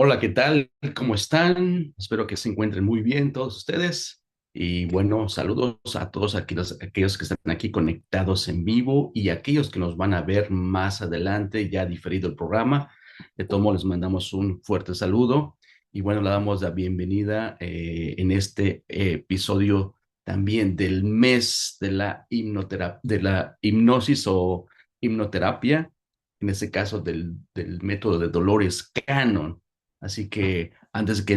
Hola, ¿qué tal? ¿Cómo están? Espero que se encuentren muy bien todos ustedes. Y bueno, saludos a todos aquellos que están aquí conectados en vivo y aquellos que nos van a ver más adelante, ya diferido el programa. De todos modos, les mandamos un fuerte saludo y bueno, le damos la bienvenida en este episodio también del mes de la de la hipnosis o hipnoterapia, en este caso del método de Dolores Cannon. Así que antes de que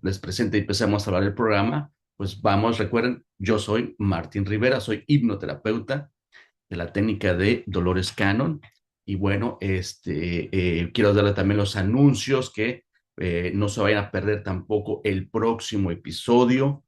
les presente y empecemos a hablar del programa, pues vamos, recuerden, yo soy Martín Rivera, soy hipnoterapeuta de la técnica de Dolores Cannon. Y bueno, quiero darle también los anuncios que no se vayan a perder tampoco el próximo episodio,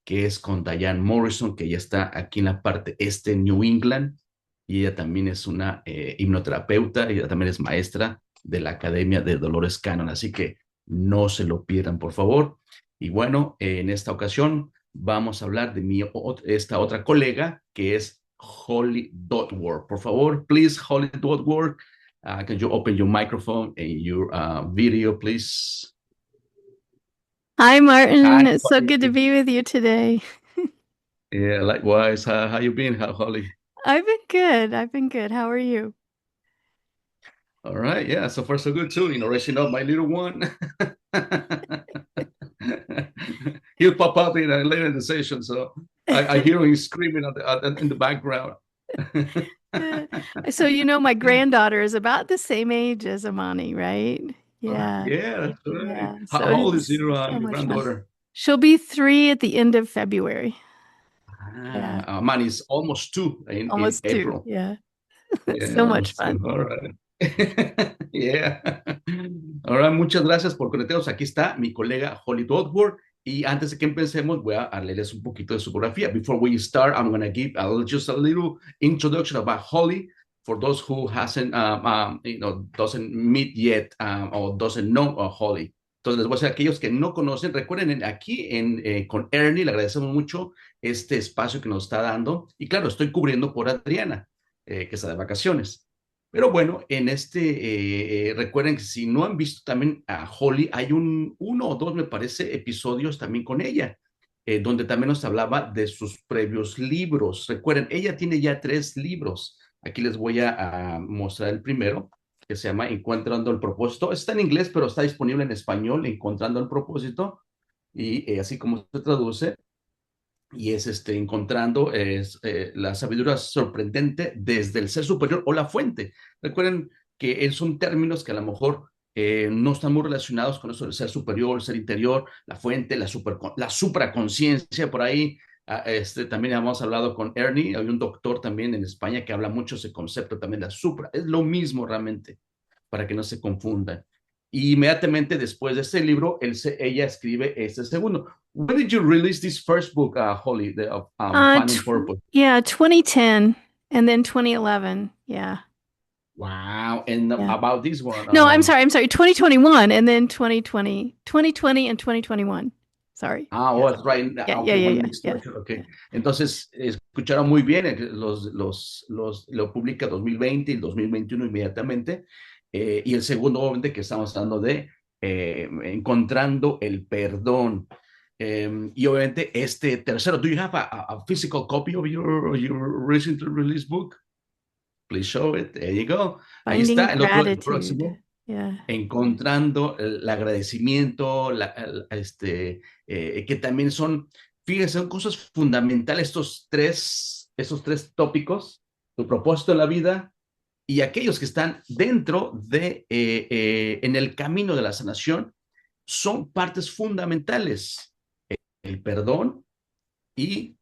que es con Diane Morrison, que ya está aquí en la parte este de New England, y ella también es una hipnoterapeuta, ella también es maestra de la Academia de Dolores Cannon, así que no se lo pierdan, por favor. Y bueno, en esta ocasión vamos a hablar de esta otra colega, que es Holly Dotworth. Por favor, please, Holly Dotworth, can you open your microphone and your video, please? Hi, Hi, Martin. It's so good to Holly. be with you today. Yeah, likewise. How you been, Holly? I've been good. I've been good. How are you? All right, yeah, so far so good too. Raising up my little one. He'll pop up in later in the session, so I hear him screaming in the background. So, my granddaughter is about the same age as Amani, right? Yeah. Yeah, that's right. Yeah. How So old is it's so your much fun. granddaughter? She'll be 3 at the end of February. Yeah. Man, it's almost two in Almost 2. April. Yeah. Yeah, So much almost two. fun. All right. Yeah. All right, muchas gracias por conectarnos. Aquí está mi colega Holly Dodworth. Y antes de que empecemos, voy a leerles un poquito de su biografía. Before we start, I'm going to give just a little introduction about Holly for those who hasn't, doesn't meet yet or doesn't know Holly. Entonces, les voy a decir a aquellos que no conocen, recuerden aquí con Ernie, le agradecemos mucho este espacio que nos está dando. Y claro, estoy cubriendo por Adriana, que está de vacaciones. Pero bueno, recuerden que si no han visto también a Holly, hay uno o dos, me parece, episodios también con ella, donde también nos hablaba de sus previos libros. Recuerden, ella tiene ya 3 libros. Aquí les voy a mostrar el primero, que se llama Encontrando el propósito. Está en inglés, pero está disponible en español, Encontrando el propósito, y así como se traduce y es encontrando la sabiduría sorprendente desde el ser superior o la fuente. Recuerden que son términos que a lo mejor no están muy relacionados con eso del ser superior, el ser interior, la fuente, la supraconciencia por ahí. También hemos hablado con Ernie, hay un doctor también en España que habla mucho ese concepto también, la supra. Es lo mismo realmente, para que no se confundan. Y inmediatamente después de este libro, ella escribe este segundo. When did you release this first book, Holly, of Finding Purpose? Yeah, 2010 and then 2011. Yeah. Wow. And Yeah. about this one, No, I'm sorry, 2021 and then 2020 and 2021. Sorry. oh, Yeah. that's right. Yeah, yeah, Okay, yeah, one yeah, mixed yeah. version. Okay. Yeah. Entonces, escucharon muy bien, lo publica 2020 y 2021 inmediatamente. Y el segundo, obviamente, que estamos hablando de encontrando el perdón. Y obviamente este tercero, do you have a physical copy of your recently released book? Please show it. There you go. Ahí Finding está el gratitude. próximo. Yeah. Encontrando el agradecimiento, que también son, fíjense, son cosas fundamentales estos tres tópicos, tu propósito en la vida y aquellos que están dentro en el camino de la sanación, son partes fundamentales. El perdón y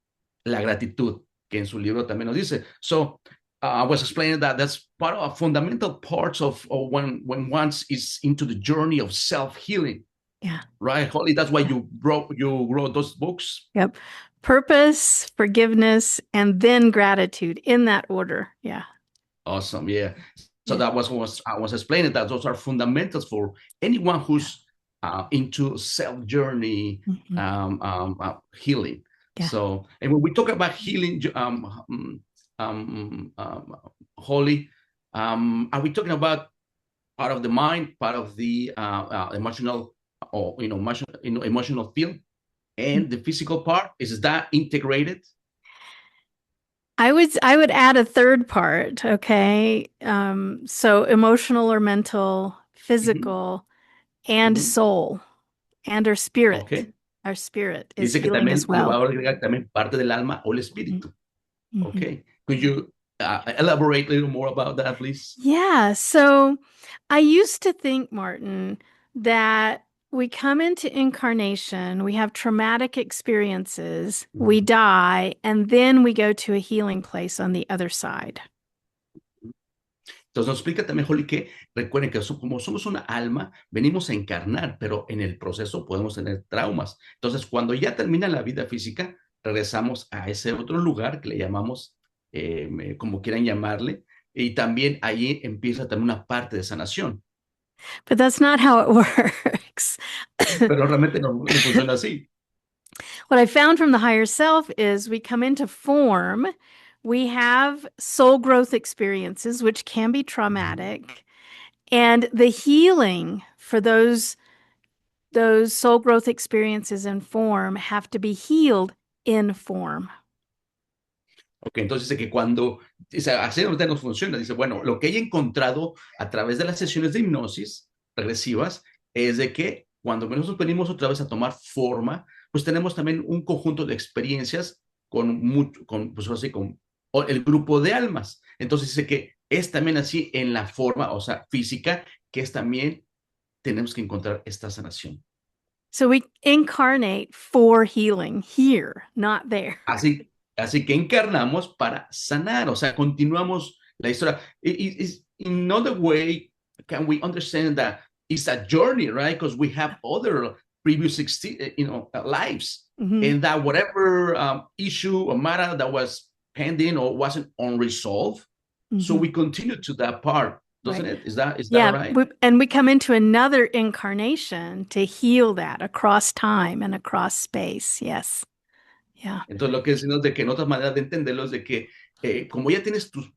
la gratitud, que en su libro también nos dice. So, I was explaining that that's part of fundamental parts of when one is into the journey of self-healing, Yeah. right, Holly? That's why Yeah. you wrote those books. Yep. Purpose, forgiveness, and then gratitude in that order. Yeah. Awesome, yeah. So Yeah. that was I was explaining that those are fundamentals for anyone Yeah. who's into self journey Mhm. healing. Yeah. So, and when we talk about healing, Holly, are we talking about part of the mind, part of the emotional or emotional field, and the physical part. Is that integrated? I would add a third part, okay? So emotional or mental, Ujú, physical, and ujú. soul, and our spirit. Ok. Our spirit is Dice que healing también as le va well. a agregar también parte del alma o el Mhm. espíritu. Mhm. Okay. Could you elaborate a little more about that, please? Yeah, so I used to think, Martin, that we come into incarnation, we have traumatic experiences, we Ujú. die, and then we go to a healing place on the other side. Entonces nos explica también, Holly, que recuerden que como somos una alma, venimos a encarnar, pero en el proceso podemos tener traumas. Entonces, cuando ya termina la vida física, regresamos a ese otro lugar que le llamamos, como quieran llamarle, y también ahí empieza también una parte de sanación. But that's not how it works. Pero realmente no funciona así. What I found from the higher self is we come into form, we have soul growth experiences, which can be Ujú. traumatic, and the healing for those soul growth experiences in form have to be healed in form. Ok, entonces dice que cuando, dice, así ahorita nos funciona, dice, bueno, lo que he encontrado a través de las sesiones de hipnosis regresivas es de que cuando nosotros venimos otra vez a tomar forma, pues tenemos también un conjunto de experiencias pues así, con el grupo de almas. Entonces dice que es también así en la forma, o sea, física, que es también tenemos que encontrar esta sanación. So we incarnate for healing here, not there. Así que encarnamos para sanar, o sea, continuamos la historia. In another way, can we understand that it's a journey, right? Because we have other previous lives, Mhm. and that whatever issue or matter that was pending or wasn't unresolved, so Mhm. we continue to that part, doesn't Right. it? Is that Yeah, right? and we come into another incarnation to heal that across time and across space. Yes. Yeah. Entonces, lo que decimos de que en otras maneras de entenderlo es de que como ya tienes tus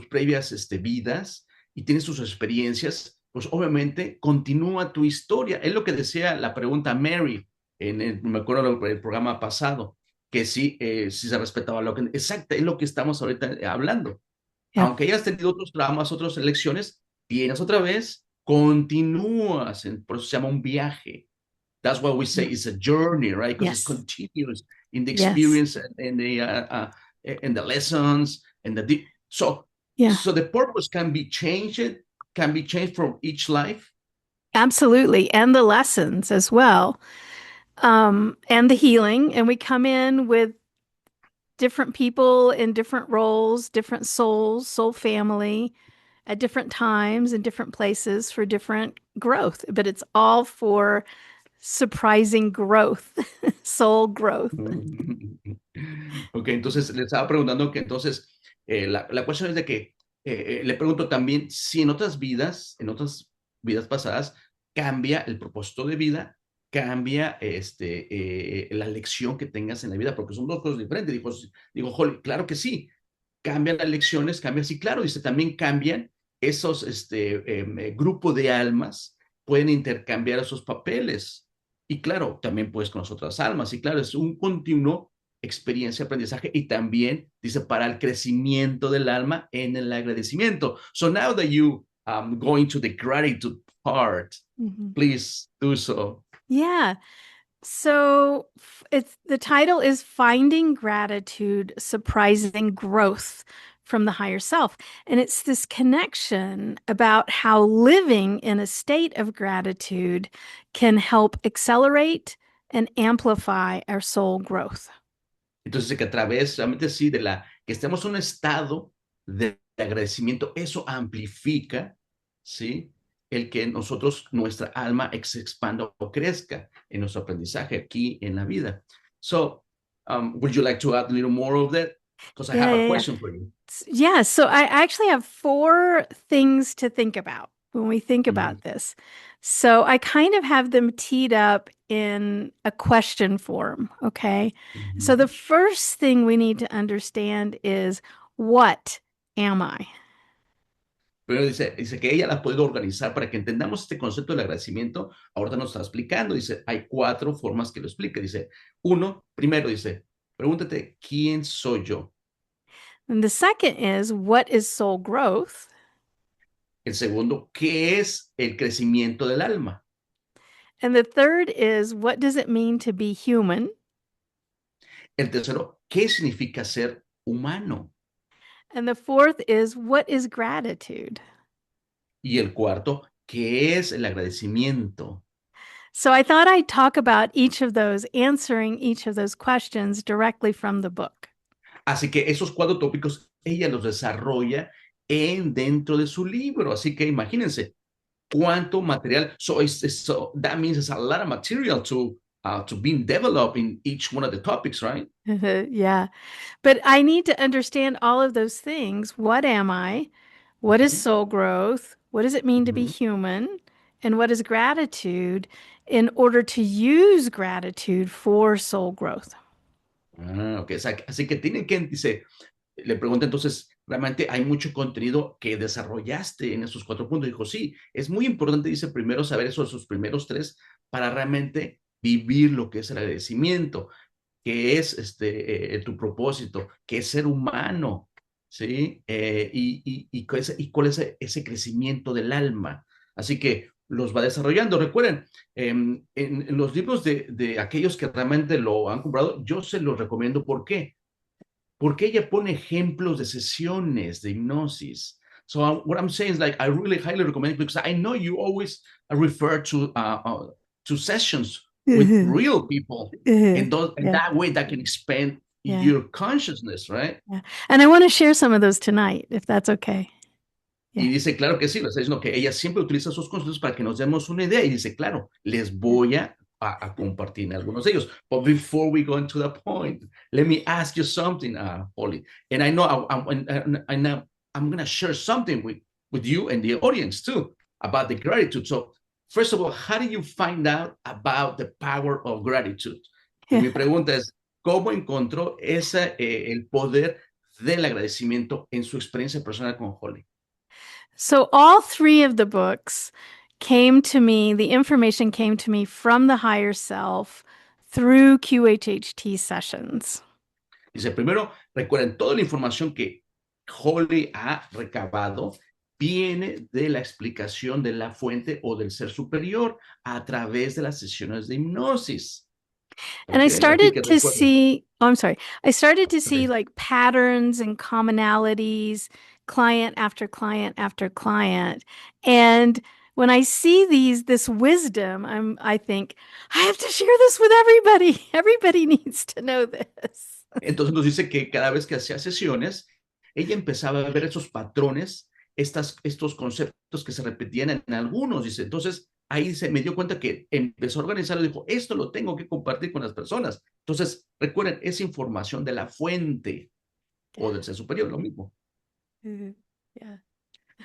previas vidas y tienes tus experiencias, pues obviamente continúa tu historia. Es lo que decía la pregunta Mary me acuerdo el programa pasado, que sí, sí se respetaba lo que... Exacto, es lo que estamos ahorita hablando. Yeah. Aunque hayas tenido otros traumas, otras elecciones, vienes otra vez, continúas, por eso se llama un viaje. That's why we say Mm. it's a journey, right? Because it's Yes. continuous in the Yes. experience and the lessons and so Yeah. so the purpose can be changed from each life. Absolutely. And the lessons as well. And the healing. And we come in with different people in different roles, different souls, soul family at different times and different places for different growth. But it's all for surprising growth, soul growth. Ok, entonces le estaba preguntando que entonces la cuestión es de que le pregunto también si en otras vidas pasadas, cambia el propósito de vida, cambia la lección que tengas en la vida, porque son dos cosas diferentes. Digo, Holly, claro que sí, cambian las lecciones, cambian, sí, claro, dice, también cambian esos grupo de almas, pueden intercambiar esos papeles. Y claro, también pues con las otras almas. Y claro, es un continuo experiencia, aprendizaje y también dice para el crecimiento del alma en el agradecimiento. So now that you go into the gratitude part, Mhm. please do so. Yeah. So it's the title is Finding Gratitude, Surprising Growth from the Higher Self. And it's this connection about how living in a state of gratitude can help accelerate and amplify our soul growth. Entonces, que a través, realmente sí, que estemos en un estado de agradecimiento, eso amplifica, ¿sí? El que nosotros, nuestra alma se expanda o crezca en nuestro aprendizaje aquí en la vida. So, would you like to add a little more of that? Because I Yeah, have a yeah, yeah. question for you. Yeah, so I actually have four things to think about when we think Mhm, about this. So I kind of have them teed up in a question form, okay? So the mhm. first thing we need to understand is what am I? Pero dice que ella la ha podido organizar para que entendamos este concepto del agradecimiento. Ahorita nos está explicando. Dice, hay 4 formas que lo explique. Dice, uno, primero dice, pregúntate, ¿quién soy yo? And the second is, what is soul growth? El segundo, ¿qué es el crecimiento del alma? And the third is, what does it mean to be human? El tercero, ¿qué significa ser humano? And the fourth is, what is gratitude? Y el cuarto, ¿qué es el agradecimiento? So I thought I'd talk about each of those, answering each of those questions directly from the book. Así que esos 4 tópicos ella los desarrolla dentro de su libro. Así que imagínense cuánto material. So that means it's a lot of material to being developed in each one of the topics, right? Yeah. But I need to understand all of those things. What am I? What is Uh-huh. soul growth? What does it mean to be Uh-huh. human? And what is gratitude in order to use gratitude for soul growth? Ok, así que tienen que, dice, le pregunta entonces, realmente hay mucho contenido que desarrollaste en esos 4 puntos. Dijo, sí, es muy importante, dice, primero saber esos primeros 3 para realmente vivir lo que es el agradecimiento, que es tu propósito, que es ser humano, ¿sí? Y cuál es ese crecimiento del alma. Así que los va desarrollando. Recuerden, en los libros de aquellos que realmente lo han comprado, yo se los recomiendo. ¿Por qué? Porque ella pone ejemplos de sesiones de hipnosis. So what I'm saying is like, I really highly recommend it because I know you always refer to sessions with real people. And Yeah. that way that can expand Yeah. your consciousness, right? Yeah. And I want to share some of those tonight, if that's okay. Y Yeah. dice, claro que sí, lo está diciendo que ella siempre utiliza esos conceptos para que nos demos una idea. Y dice, claro, les voy a compartir algunos de ellos. But before we go into the point, let me ask you something, Holly. And I know I'm going to share something with you and the audience too about the gratitude. So, first of all, how do you find out about the power of gratitude? Y mi pregunta es, ¿cómo encontró el poder del agradecimiento en su experiencia personal con Holly? So all three of the books came to me, the information came to me from the higher self through QHHT sessions. Dice, primero, recuerden, toda la información que Holly ha recabado viene de la explicación de la fuente o del ser superior a través de las sesiones de hipnosis. And I Okay, así que started to recuerden. see, oh, I'm sorry. I started to see Okay. like patterns and commonalities, client after client after client. And when I see this wisdom, I think, I have to share this with everybody. Everybody needs to know this. Entonces nos dice que cada vez que hacía sesiones, ella empezaba a ver esos patrones, estos conceptos que se repetían en algunos. Dice, entonces ahí se me dio cuenta que empezó a organizarlo y dijo, esto lo tengo que compartir con las personas. Entonces, recuerden, es información de la fuente o del ser superior, lo mismo. Yeah.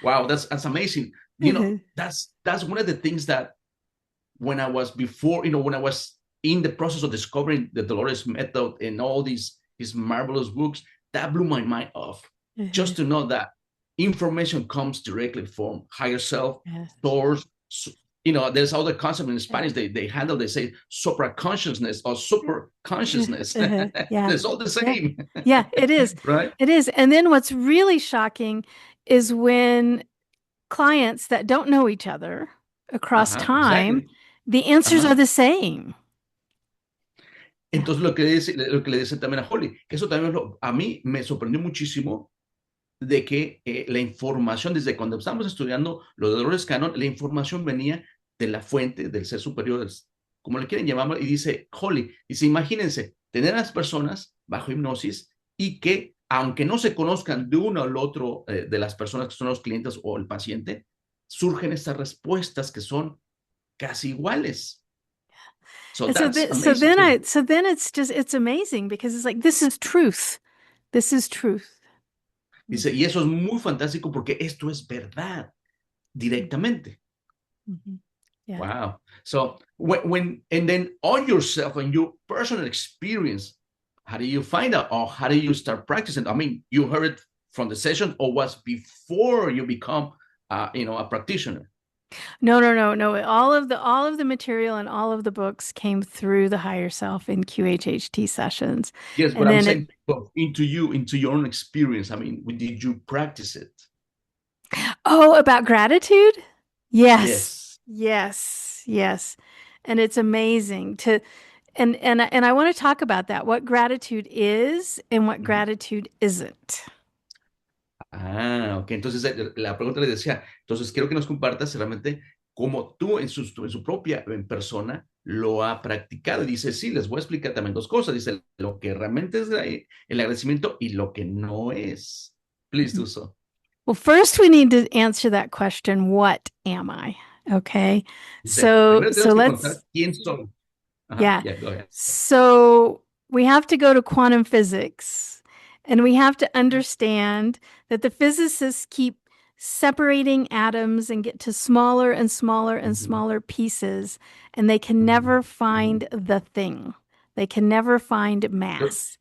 Wow, that's amazing. You know, that's one of the things that when I was before, when I was in the process of discovering the Dolores method and all these marvelous books, that blew my mind off. Just to know that information comes directly from higher self, source. There's other concept in Spanish they say supra consciousness or super consciousness. Yeah. It's all the same. Yeah, it is. Right? It is. And then what's really shocking is when clients that don't know each other across time, Exactly. the answers are the same. Entonces lo que le dice también a Holly, que eso también a mí me sorprendió muchísimo de que la información, desde cuando estábamos estudiando lo de Dolores Cannon, la información venía de la fuente, del ser superior, como le quieren llamar, y dice Holly, dice, imagínense, tener a las personas bajo hipnosis y que, aunque no se conozcan de uno al otro de las personas que son los clientes o el paciente, surgen estas respuestas que son casi iguales. So that's amazing. So then it's amazing because it's like, this is truth. This is truth. Dice, y eso es muy fantástico porque esto es verdad directamente. Yeah. Wow. So and then on yourself and your personal experience, how do you find out or how do you start practicing? I mean, you heard it from the session or was before you become a practitioner. No, no, no, no. All of the material and all of the books came through the higher self in QHHT sessions. Yes, but And I'm then it, saying into you, into your own experience. I mean, did you practice it? oh, about gratitude? Yes. Yes. Yes. Yes. And it's amazing to and I want to talk about that, what gratitude is and what Ujú. gratitude isn't. Ok. Entonces la pregunta le decía, entonces quiero que nos compartas realmente cómo tú en su propia en persona lo ha practicado. Y dice, sí, les voy a explicar también dos cosas. Dice, lo que realmente es el agradecimiento y lo que no es. Please do so. Well, first we need to answer that question, what am I? Okay. Dice, So primero so tenemos que contar let's quién soy. Ajá, yeah. ya, go ahead. So we have to go to quantum physics and we have to understand that the physicists keep separating atoms and get to smaller and smaller and Ujú, smaller pieces, and they can ujú, never ujú. find the thing. They can never find mass.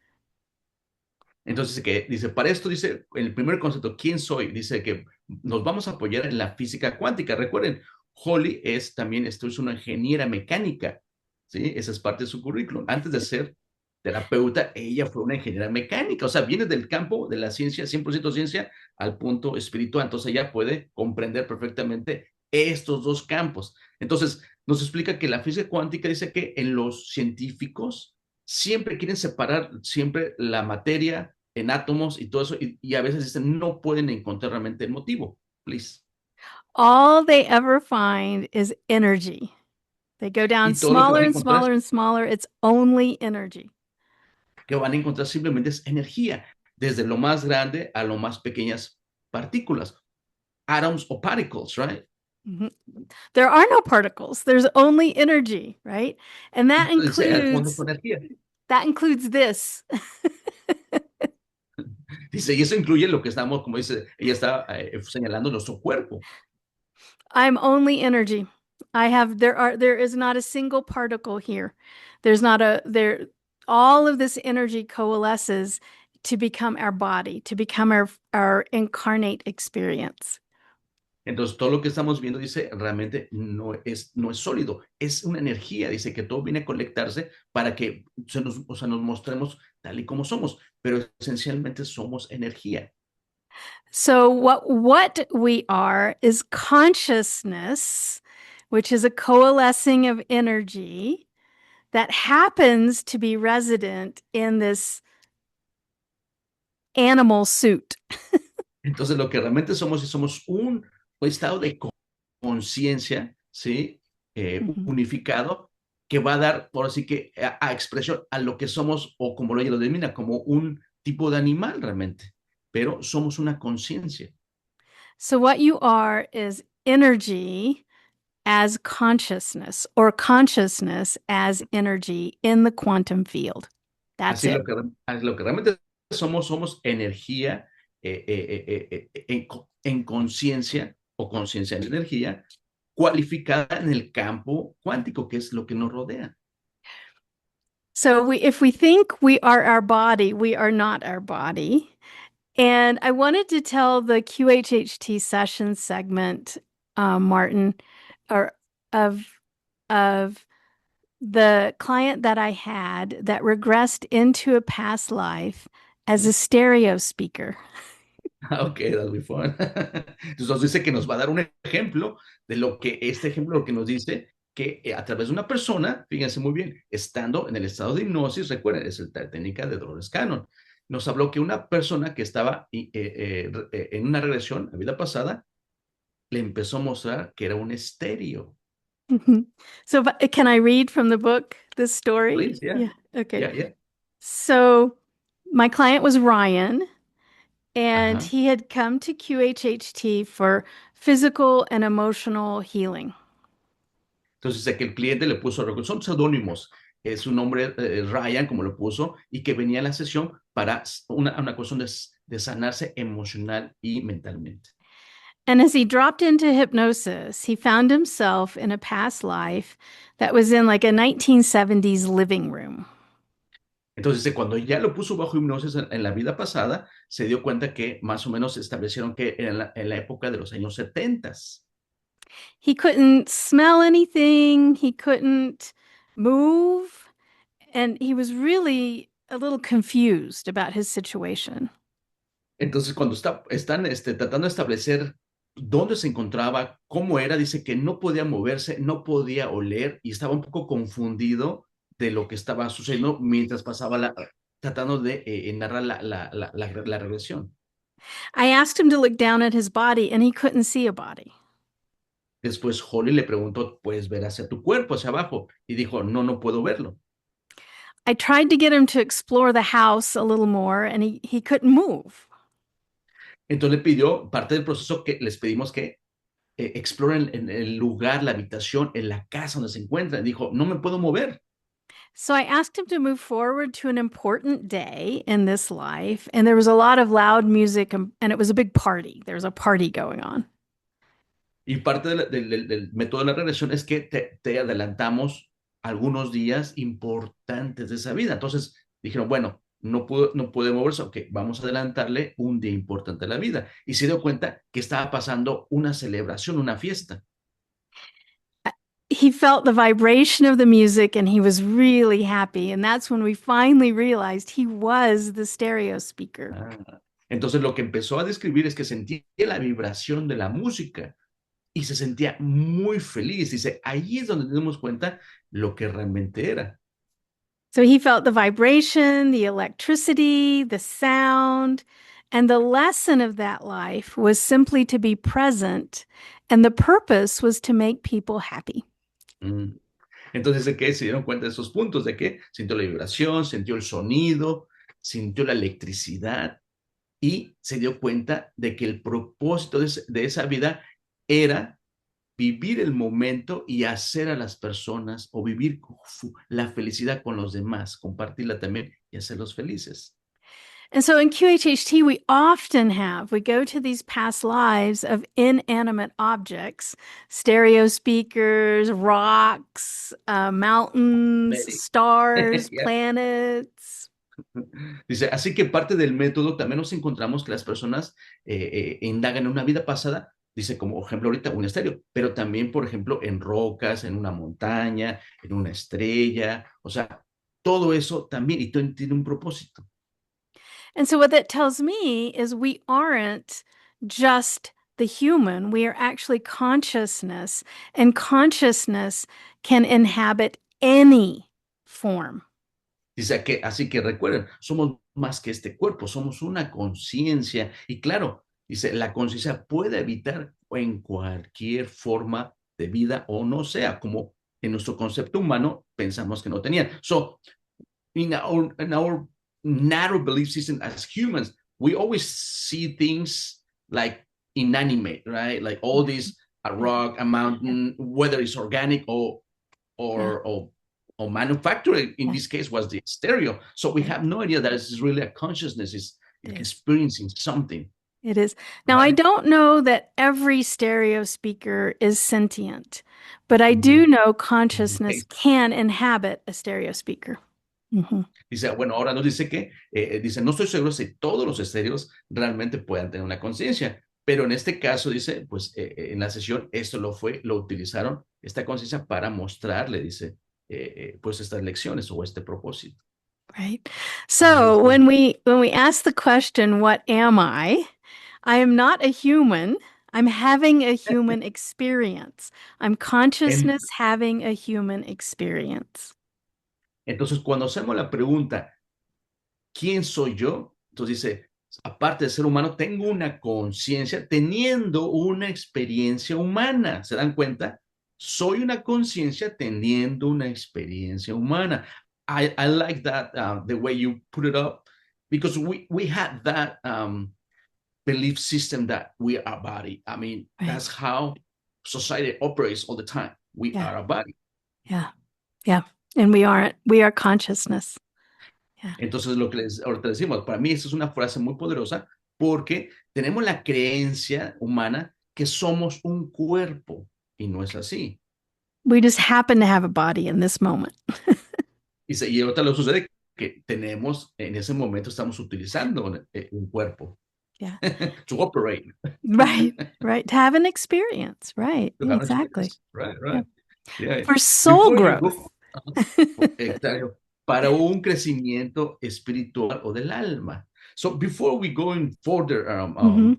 Entonces, que dice, para esto dice, el primer concepto, ¿quién soy? Dice que nos vamos a apoyar en la física cuántica. Recuerden, Holly es también, esto es una ingeniera mecánica, ¿sí? Esa es parte de su currículum. Antes de ser terapeuta, ella fue una ingeniera mecánica, o sea, viene del campo de la ciencia, 100% ciencia, al punto espiritual. Entonces, ella puede comprender perfectamente estos dos campos. Entonces, nos explica que la física cuántica dice que en los científicos siempre quieren separar siempre la materia en átomos y todo eso, y a veces dicen, no pueden encontrar realmente el motivo. Please. All they ever find is energy. They go down Y todo lo que smaller van a and encontrar smaller and smaller. It's only energy. que van a encontrar simplemente es energía, desde lo más grande a lo más pequeñas partículas, atoms o particles, right? Mhm. There are no particles. There's only energy, right? And that Entonces dice, al fondo includes fue energía. that includes this. Dice, y eso incluye lo que estamos, como dice, ella está señalando nuestro cuerpo. I'm only energy. There is not a single particle here. There's not a there all of this energy coalesces to become our body, to become our incarnate experience. Entonces, todo lo que estamos viendo, dice, realmente no es sólido, es una energía. Dice que todo viene a conectarse para que o sea, nos mostremos tal y como somos, pero esencialmente somos energía. So what we are is consciousness, which is a coalescing of energy that happens to be resident in this animal suit. Entonces, lo que realmente somos, y somos un estado de conciencia, ¿sí? Mhm. Unificado, que va a dar, por así que, a expresión a lo que somos, o como ella lo denomina, como un tipo de animal realmente, pero somos una conciencia. So what you are is energy as consciousness or consciousness as energy in the quantum field. That's Así it. lo que realmente somos, somos energía en conciencia o conciencia en energía cualificada en el campo cuántico, que es lo que nos rodea. So if we think we are our body, we are not our body. And I wanted to tell the QHHT session segment, Martin, or of of the client that I had that regressed into a past life as a stereo speaker. Ok, that'll be fun. Entonces nos dice que nos va a dar un ejemplo de lo que este ejemplo lo que nos dice que a través de una persona, fíjense muy bien, estando en el estado de hipnosis, recuerden, es la técnica de Dolores Cannon, nos habló que una persona que estaba en una regresión a vida pasada le empezó a mostrar que era un estéreo. So, can I read from the book this story? Please, yeah, Yeah. Okay. yeah, yeah. So, my client was Ryan, and Ajá. he had come to QHHT for physical and emotional healing. Entonces, dice que el cliente le puso, son seudónimos, su nombre Ryan, como lo puso, y que venía a la sesión para una cuestión de sanarse emocional y mentalmente. And as he dropped into hypnosis, he found himself in a past life that was in like a 1970s living room. Entonces, dice, cuando ya lo puso bajo hipnosis en la vida pasada, se dio cuenta que más o menos establecieron que en la época de los años 70. He couldn't smell anything, he couldn't move, and he was really a little confused about his situation. Entonces, cuando están tratando de establecer dónde se encontraba, cómo era, dice que no podía moverse, no podía oler y estaba un poco confundido de lo que estaba sucediendo mientras pasaba tratando de narrar la regresión. I asked him to look down at his body, and he couldn't see a body. Después Holly le preguntó, ¿puedes ver hacia tu cuerpo, hacia abajo? Y dijo, no, no puedo verlo. I tried to get him to explore the house a little more, and he couldn't move. Entonces le pidió, parte del proceso que les pedimos que exploren en el lugar, la habitación, en la casa donde se encuentran. Dijo, no me puedo mover. So I asked him to move forward to an important day in this life, and there was a lot of loud music, and it was a big party. There was a party going on. Y parte del método de la regresión es que te adelantamos algunos días importantes de esa vida. Entonces dijeron, bueno, no puede moverse, ok, vamos a adelantarle un día importante de la vida. Y se dio cuenta que estaba pasando una celebración, una fiesta. He felt the vibration of the music and he was really happy. And that's when we finally realized he was the stereo speaker. Ah, entonces lo que empezó a describir es que sentía la vibración de la música y se sentía muy feliz. Dice, ahí es donde nos dimos cuenta lo que realmente era. So he felt the vibration, the electricity, the sound. And the lesson of that life was simply to be present. And the purpose was to make people happy. Mm. Entonces, ¿de qué se dieron cuenta de esos puntos? De que sintió la vibración, sintió el sonido, sintió la electricidad y se dio cuenta de que el propósito de esa vida era vivir el momento y hacer a las personas o vivir la felicidad con los demás, compartirla también y hacerlos felices. And so in QHHT, we go to these past lives of inanimate objects, stereo speakers, rocks, mountains, Very. stars, Yeah. planets. Dice, así que parte del método también nos encontramos que las personas indagan en una vida pasada, dice como ejemplo ahorita un estéreo, pero también, por ejemplo, en rocas, en una montaña, en una estrella, o sea, todo eso también y todo tiene un propósito. And so what that tells me is we aren't just the human, we are actually consciousness, and consciousness can inhabit any form. Dice que, así que recuerden, somos más que este cuerpo, somos una conciencia y claro, dice, la conciencia puede habitar en cualquier forma de vida o no sea, como en nuestro concepto humano pensamos que no tenía. So, in our narrow belief system as humans, we always see things like inanimate, right? Like all these, a rock, a mountain, whether it's organic Yeah. or, or, or manufactured, in Yeah. this case was the stereo. So we have no idea that it's really a consciousness, is It is. experiencing something. It is. Now, I Right? don't know that every stereo speaker is sentient, but I do Mhm. know consciousness Okay. can inhabit a stereo speaker. Mhm. Dice, bueno, ahora nos dice que, dice, no estoy seguro si todos los estéreos realmente puedan tener una conciencia, pero en este caso, dice, pues en la sesión esto lo utilizaron, esta conciencia para mostrarle, dice, pues estas lecciones o este propósito. Right. So when we ask the question, what am I am not a human. I'm having a human experience. I'm En- consciousness having a human experience. entonces, cuando hacemos la pregunta, ¿quién soy yo? Entonces dice, aparte de ser humano, tengo una conciencia teniendo una experiencia humana. ¿Se dan cuenta? Soy una conciencia teniendo una experiencia humana. I like that, the way you put it up, because we had that belief system that we are a body. I mean, Right. that's how society operates all the time. We Yeah. are a body. Yeah. Yeah. And we are consciousness. Yeah. Entonces, lo que ahorita decimos, para mí eso es una frase muy poderosa porque tenemos la creencia humana que somos un cuerpo y no es así. We just happen to have a body in this moment. Y ahorita lo sucede que tenemos en ese momento, estamos utilizando un cuerpo Yeah. to operate, Right. Right. To have an experience. Right. to Yeah, have an exactly. experience. Right, Yeah. right. Yeah. For soul Before you growth. go, exacto, para un crecimiento espiritual o del alma. So before we go in further, Hmm.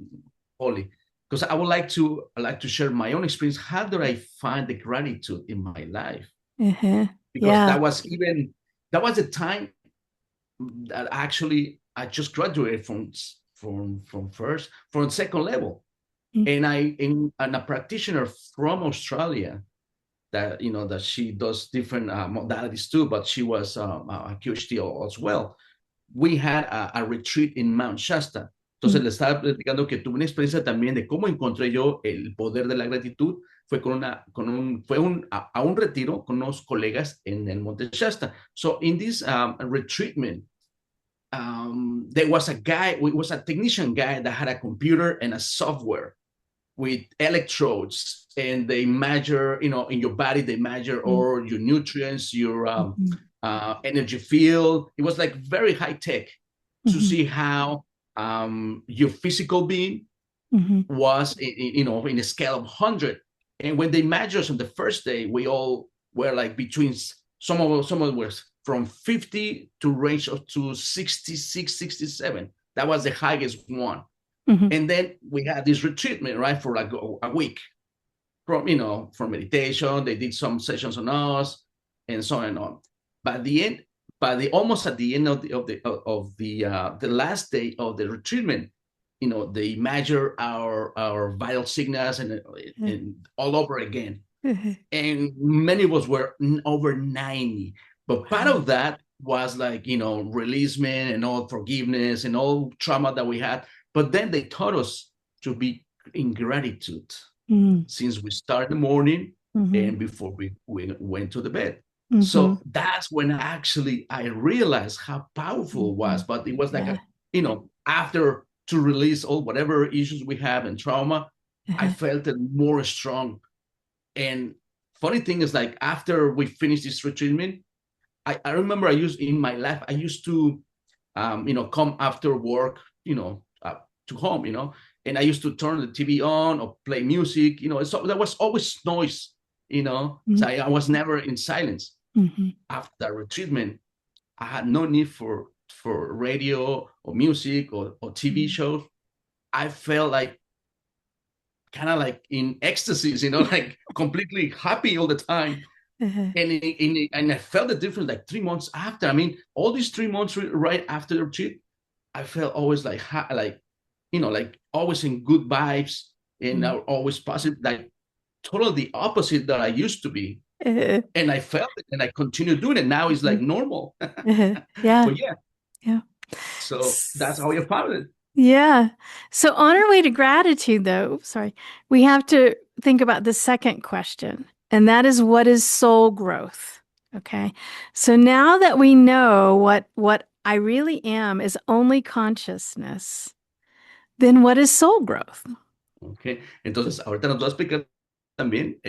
Holly, because I like to share my own experience. How did I find the gratitude in my life? Uh-huh. Because Yeah. that was the time that actually I just graduated from second level, and and a practitioner from Australia that that she does different modalities too, but she was a QHT as well. We had a retreat in Mount Shasta. Entonces Mm. le estaba platicando que tuve una experiencia también de cómo encontré yo el poder de la gratitud. Fue a un retiro con unos colegas en el Monte Shasta. So in this retreatment, there was a guy, it was a technician guy that had a computer and a software with electrodes, and they measure, in your body, they measure Mm. all your nutrients, your Mhm. energy field. It was like very high tech to Mhm. see how your physical being Mhm. was, in a scale of 100. And when they measured us on the first day, we all were like between, some of us from 50 to range of to 66, 67. That was the highest one. Mhm. And then we had this retreatment, right, for like a week, from meditation. They did some sessions on us and so on and on. By the end, almost at the end of the last day of the retreatment, they measure our vital signals, and all over again. Uh-huh. And many of us were over 90. But part Wow. of that was like, releasement and all forgiveness and all trauma that we had. But then they taught us to be in gratitude Mm. since we start in the morning Mhm. and before we went to the bed. Mhm. So that's when actually I realized how powerful it was. Mhm. But it was like Yeah. after to release all whatever issues we have and trauma, I Uh-huh. felt it more strong. And funny thing is, like, after we finished this treatment, I remember in my life, I used to, come after work, to home, and I used to turn the TV on or play music, so there was always noise, so Mhm. I was never in silence. Mhm. After that retreatment, I had no need for radio or music or TV Mhm. shows. I felt like kind of like in ecstasies, like completely happy all the time. Uh-huh. And I felt the difference like 3 months after. I mean, all these 3 months right after the retreat, I felt always like always in good vibes and Mm. always positive, like totally the opposite that I used to be. Uh-huh. And I felt it and I continue doing it. Now it's like Mhm. normal. Uh-huh. Yeah. But yeah, Yeah. so that's how I found it. Yeah. So on our way to gratitude, though, sorry, we have to think about the second question, and that is what is soul growth? Okay. So now that we know what I really am is only consciousness, then what is soul growth? Okay. Entonces, ahorita nos va a explicar también,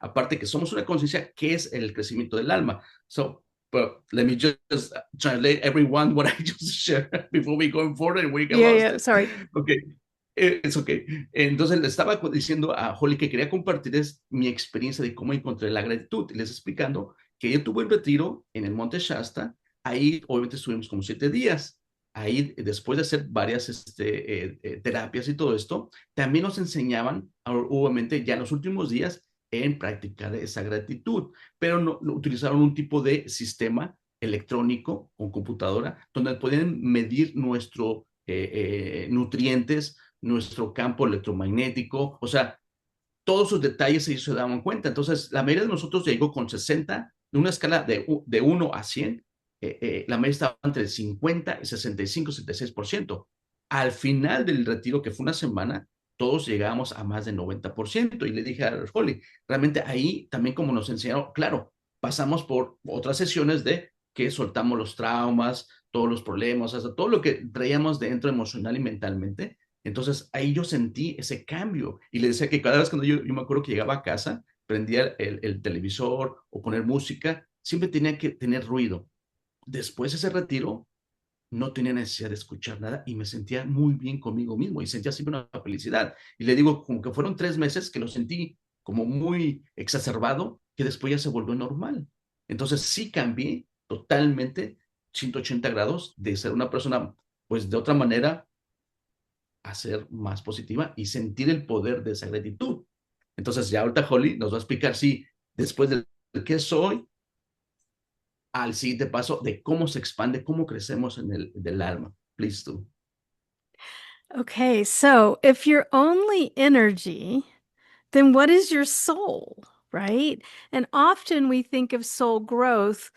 aparte que somos una conciencia, ¿qué es el crecimiento del alma? So, but let me just translate everyone what I just shared before we go forward and we get Yeah, lost. yeah, sorry. Okay, it's okay. Entonces le estaba diciendo a Holly que quería compartirles mi experiencia de cómo encontré la gratitud. Y les explicando que yo tuve un retiro en el Monte Shasta. Ahí obviamente estuvimos como 7 días. Ahí, después de hacer varias terapias y todo esto, también nos enseñaban, obviamente, ya en los últimos días, en practicar esa gratitud, pero no utilizaron un tipo de sistema electrónico con computadora donde podían medir nuestros nutrientes, nuestro campo electromagnético, o sea, todos sus detalles ellos se daban cuenta. Entonces, la mayoría de nosotros llegó con 60, de una escala de 1 a 100, la mayoría estaba entre 50 y 65, 66%. Al final del retiro, que fue una semana, todos llegamos a más del 90%. Y le dije a Holly, realmente ahí también como nos enseñaron, claro, pasamos por otras sesiones de que soltamos los traumas, todos los problemas, hasta todo lo que traíamos dentro emocional y mentalmente. Entonces ahí yo sentí ese cambio y le decía que cada vez cuando yo me acuerdo que llegaba a casa, prendía el televisor o poner música, siempre tenía que tener ruido, después de ese retiro, no tenía necesidad de escuchar nada y me sentía muy bien conmigo mismo y sentía siempre una felicidad. Y le digo, como que fueron 3 meses que lo sentí como muy exacerbado, que después ya se volvió normal. Entonces sí cambié totalmente 180 grados de ser una persona, pues de otra manera, a ser más positiva y sentir el poder de esa gratitud. Entonces ya ahorita Holly nos va a explicar si después de qué soy, al siguiente paso de cómo se expande, cómo crecemos en el del alma. Please do. Okay, so if you're only energy, then what is your soul, right? And often we think of soul growth.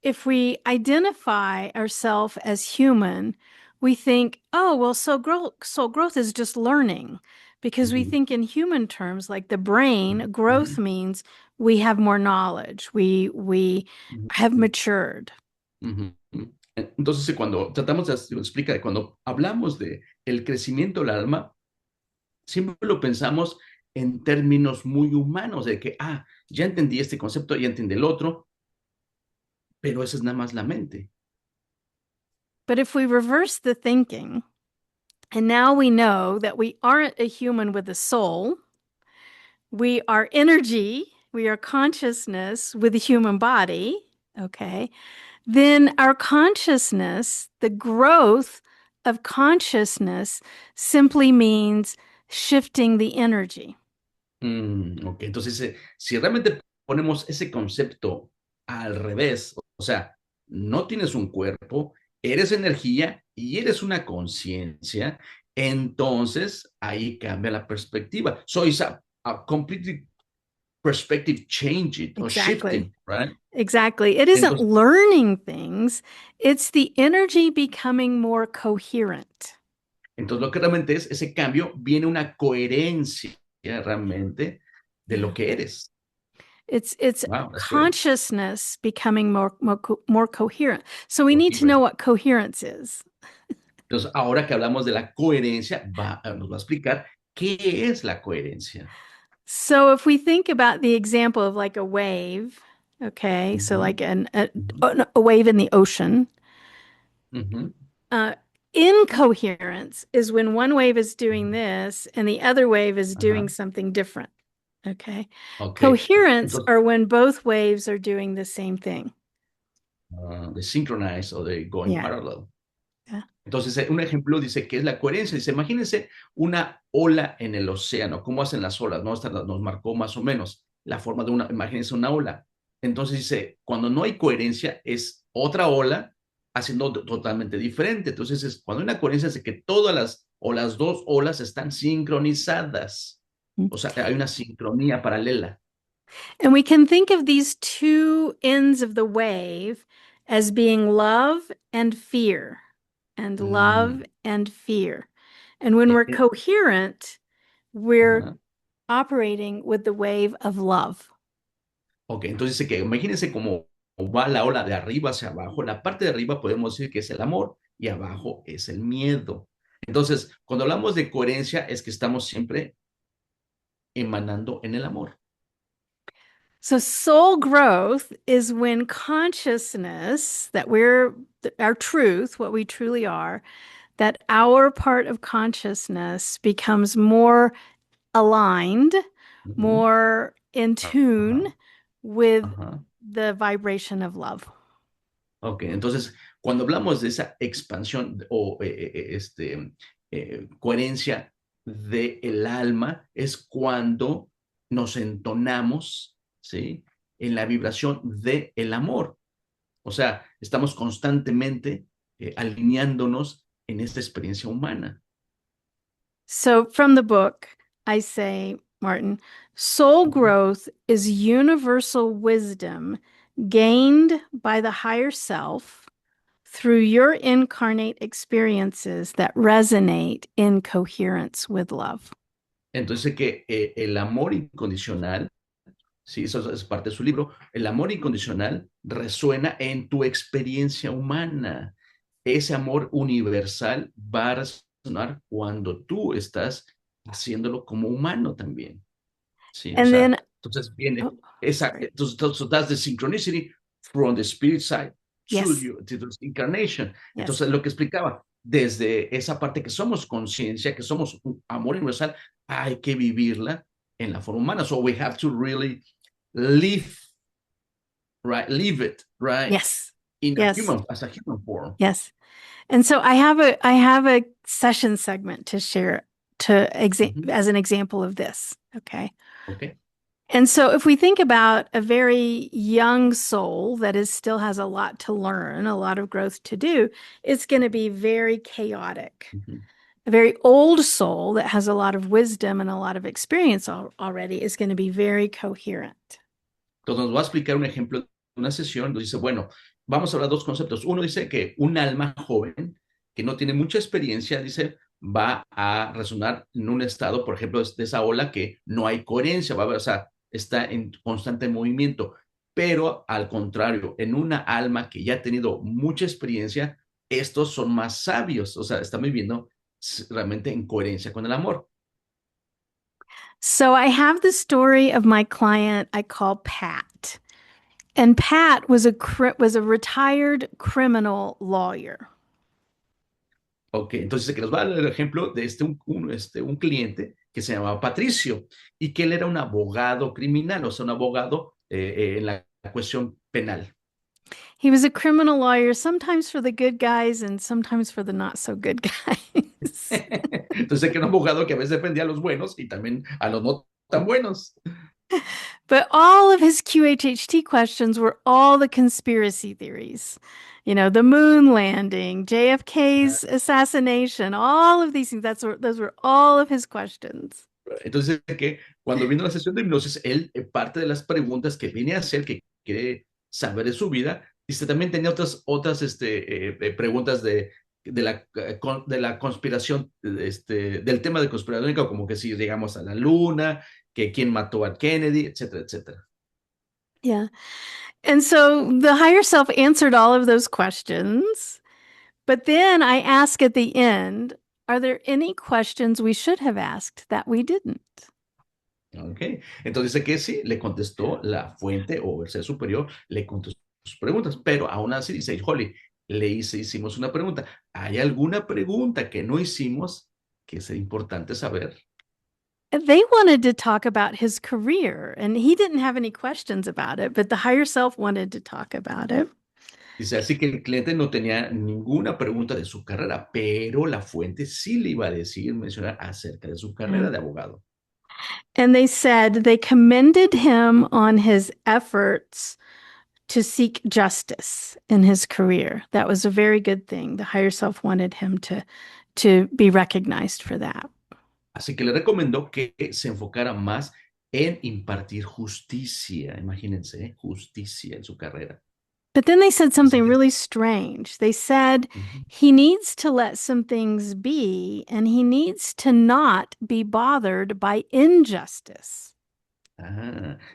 If we identify ourselves as human, we think, oh, well, soul growth is just learning because we Ujú, think in human terms, like the brain, growth ujú, means we have more knowledge, we have ujú, matured. ujú, ujú. Entonces, cuando tratamos de explicar, cuando hablamos de el crecimiento del alma, siempre lo pensamos en términos muy humanos, de que, ya entendí este concepto, ya entendí el otro, pero esa es nada más la mente. But if we reverse the thinking, and now we know that we aren't a human with a soul, we are energy, we are consciousness with a human body, okay? Then our consciousness, the growth of consciousness, simply means shifting the energy. Ok, entonces, si realmente ponemos ese concepto al revés, o sea, no tienes un cuerpo, eres energía y eres una conciencia, entonces ahí cambia la perspectiva. So it's a completely perspective changing or Exactly. shifting, right? Exactly. It isn't Entonces, learning things, it's the energy becoming more coherent. lo que realmente es ese cambio, viene una coherencia realmente de lo Yeah. que eres. It's Wow, that's great. consciousness becoming more coherent. So we need to know Coherent. what coherence is. Entonces, ahora que hablamos de la coherencia, nos va a explicar qué es la coherencia. So if we think about the example of like a wave, okay, so Ujú, like ujú, a wave in the ocean, ujú, uh, incoherence is when one wave is doing ujú. this and the other wave is doing Ajá, something different. Okay. ok. Coherence Entonces, are when both waves are doing the same thing. de synchronize o de going Yeah. parallel. Yeah. Entonces, un ejemplo dice que es la coherencia. Dice, imagínense una ola en el océano. ¿Cómo hacen las olas? ¿No? Esta nos marcó más o menos la forma de una, imagínense una ola. Entonces dice, cuando no hay coherencia es otra ola haciendo totalmente diferente. Entonces, cuando hay una coherencia es de que todas las o las dos olas están sincronizadas. O sea, hay una sincronía paralela. And we can think of these two ends of the wave as being love and fear, and love Mm, and fear. And when eh, we're eh, coherent, we're ajá. operating with the wave of love. Ok, entonces dice que imagínense cómo va la ola de arriba hacia abajo. La parte de arriba podemos decir que es el amor y abajo es el miedo. Entonces, cuando hablamos de coherencia es que estamos siempre emanando en el amor. So, soul growth is when consciousness that we're our truth, what we truly are, that our part of consciousness becomes more aligned, Ujú, more in tune ajá, with ajá. the vibration of love. Ok, entonces, cuando hablamos de esa expansión o coherencia del alma, es cuando nos entonamos, ¿sí? En la vibración del amor. O sea, estamos constantemente alineándonos en esta experiencia humana. So, from the book, I say, Martin, soul Ujú. growth is universal wisdom gained by the higher self through your incarnate experiences that resonate in coherence with love. Entonces, que el amor incondicional, sí, eso es parte de su libro, el amor incondicional resuena en tu experiencia humana. Ese amor universal va a resonar cuando tú estás haciéndolo como humano también. Sí, o And sea, then, entonces viene oh, esa, sorry. entonces, so that's the synchronicity from the spirit side. to Yes. you, to this incarnation. Yes. Entonces, lo que explicaba, desde esa parte que somos conciencia, que somos un amor universal, hay que vivirla en la forma humana. So we have to really live, right? Live it, right? Yes. In a Yes. human, as a human form. Yes. And so I have a session segment to share Mhm. as an example of this. Okay. Okay. And so if we think about a very young soul that is still has a lot to learn, a lot of growth to do, it's going to be very chaotic. Ujú. A very old soul that has a lot of wisdom and a lot of experience already is going to be very coherent. Entonces nos va a explicar un ejemplo de una sesión donde dice, bueno, vamos a hablar de dos conceptos. Uno dice que un alma joven que no tiene mucha experiencia, dice, va a resonar en un estado, por ejemplo, de esa ola que no hay coherencia, va a haber, o sea, está en constante movimiento. Pero al contrario, en una alma que ya ha tenido mucha experiencia, estos son más sabios, o sea, están viviendo realmente en coherencia con el amor. So I have the story of my client I call Pat. And Pat was a retired criminal lawyer. Ok, entonces que nos va a dar el ejemplo de un cliente que se llamaba Patricio y que él era un abogado criminal, o sea, un abogado en la cuestión penal. He was a criminal lawyer, sometimes for the good guys and sometimes for the not so good guys. Entonces que era un abogado que a veces defendía a los buenos y también a los no tan buenos. But all of his QHHT questions were all the conspiracy theories. You know, the moon landing, JFK's assassination, all of these things. Those were all of his questions. Entonces que cuando vino la sesión de hipnosis, él, parte de las preguntas que viene a hacer, que quiere saber de su vida, dice, también tenía preguntas de la conspiración, del tema de conspiración, como que si llegamos a la luna, que quién mató a Kennedy, etcétera, etcétera. Yeah. And so the higher self answered all of those questions. But then I ask at the end, are there any questions we should have asked that we didn't? Ok, entonces dice que sí, le contestó la fuente o el ser superior, le contestó sus preguntas, pero aún así dice, Holly, hicimos una pregunta. ¿Hay alguna pregunta que no hicimos que es importante saber? They wanted to talk about his career, and he didn't have any questions about it, but the higher self wanted to talk about it. Dice, así que el cliente no tenía ninguna pregunta de su carrera, pero la fuente sí le iba a decir, mencionar acerca de su Yeah. carrera de abogado. And they said they commended him on his efforts to seek justice in his career. That was a very good thing. The higher self wanted him to be recognized for that. Así que le recomendó que se enfocara más en impartir justicia, imagínense, justicia en su carrera. But then they said Así something que, really strange. They said he needs to let some things be and he needs to not be bothered by injustice.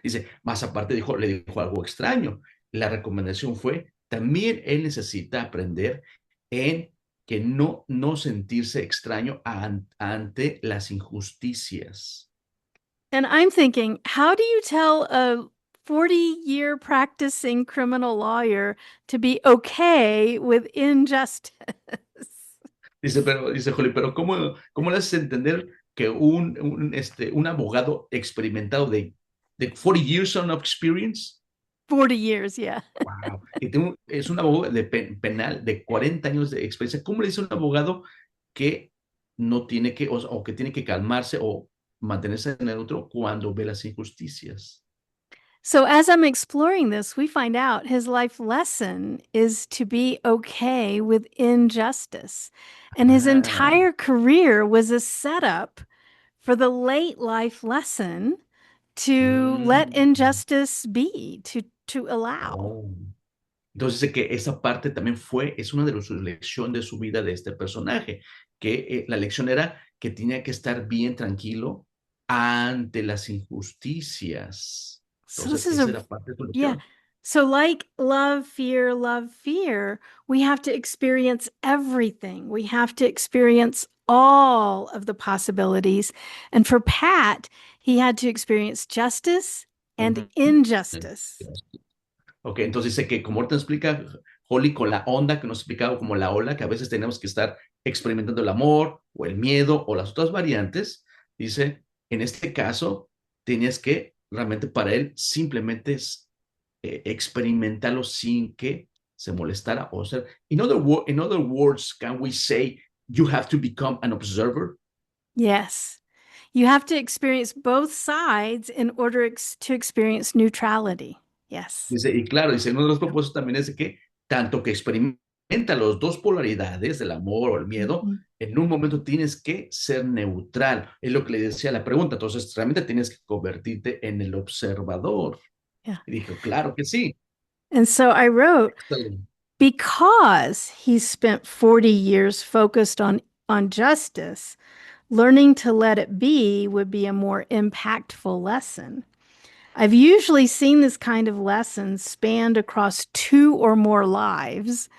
dice, más aparte le dijo algo extraño. La recomendación fue, también él necesita aprender en que no sentirse extraño ante las injusticias. And I'm thinking, how do you tell a 40-year practicing criminal lawyer to be okay with injustice? Dice Juli, pero ¿cómo le haces entender que un abogado experimentado de 40 years of experience? 40 years, yeah. Wow. Es un abogado penal de 40 años de experiencia. ¿Cómo le dice a un abogado que no tiene que, o que tiene que calmarse o mantenerse neutro cuando ve las injusticias? So, as I'm exploring this, we find out his life lesson is to be okay with injustice. And his Ah, entire career was a setup for the late life lesson to let mm, injustice be, to allow. oh. Entonces dice que esa parte también es una de las lecciones de su vida de este personaje, que la lección era que tenía que estar bien tranquilo ante las injusticias. So, this Entonces, is esa a, era parte de su yeah. lección. So, like love, fear, we have to experience everything. We have to experience all of the possibilities. And for Pat, he had to experience justice and Ujú. injustice. Ok, entonces dice que como ahorita explica Holly con la onda que nos ha explicado como la ola, que a veces tenemos que estar experimentando el amor o el miedo o las otras variantes, dice, en este caso, tenías que realmente para él simplemente experimentarlo sin que se molestara o sea, in other words, can we say you have to become an observer? Yes. You have to experience both sides in order to experience neutrality. Yes. Dice, y claro, dice, uno de los propósitos también es de que tanto que experimenta las dos polaridades del amor o el miedo, Mhm. en un momento tienes que ser neutral. Es lo que le decía la pregunta. Entonces, realmente tienes que convertirte en el observador. Yeah. Y dijo, claro que sí. And so I wrote, Excelente. because he spent 40 years focused on justice, learning to let it be would be a more impactful lesson. I've usually seen this kind of lesson spanned across two or more lives,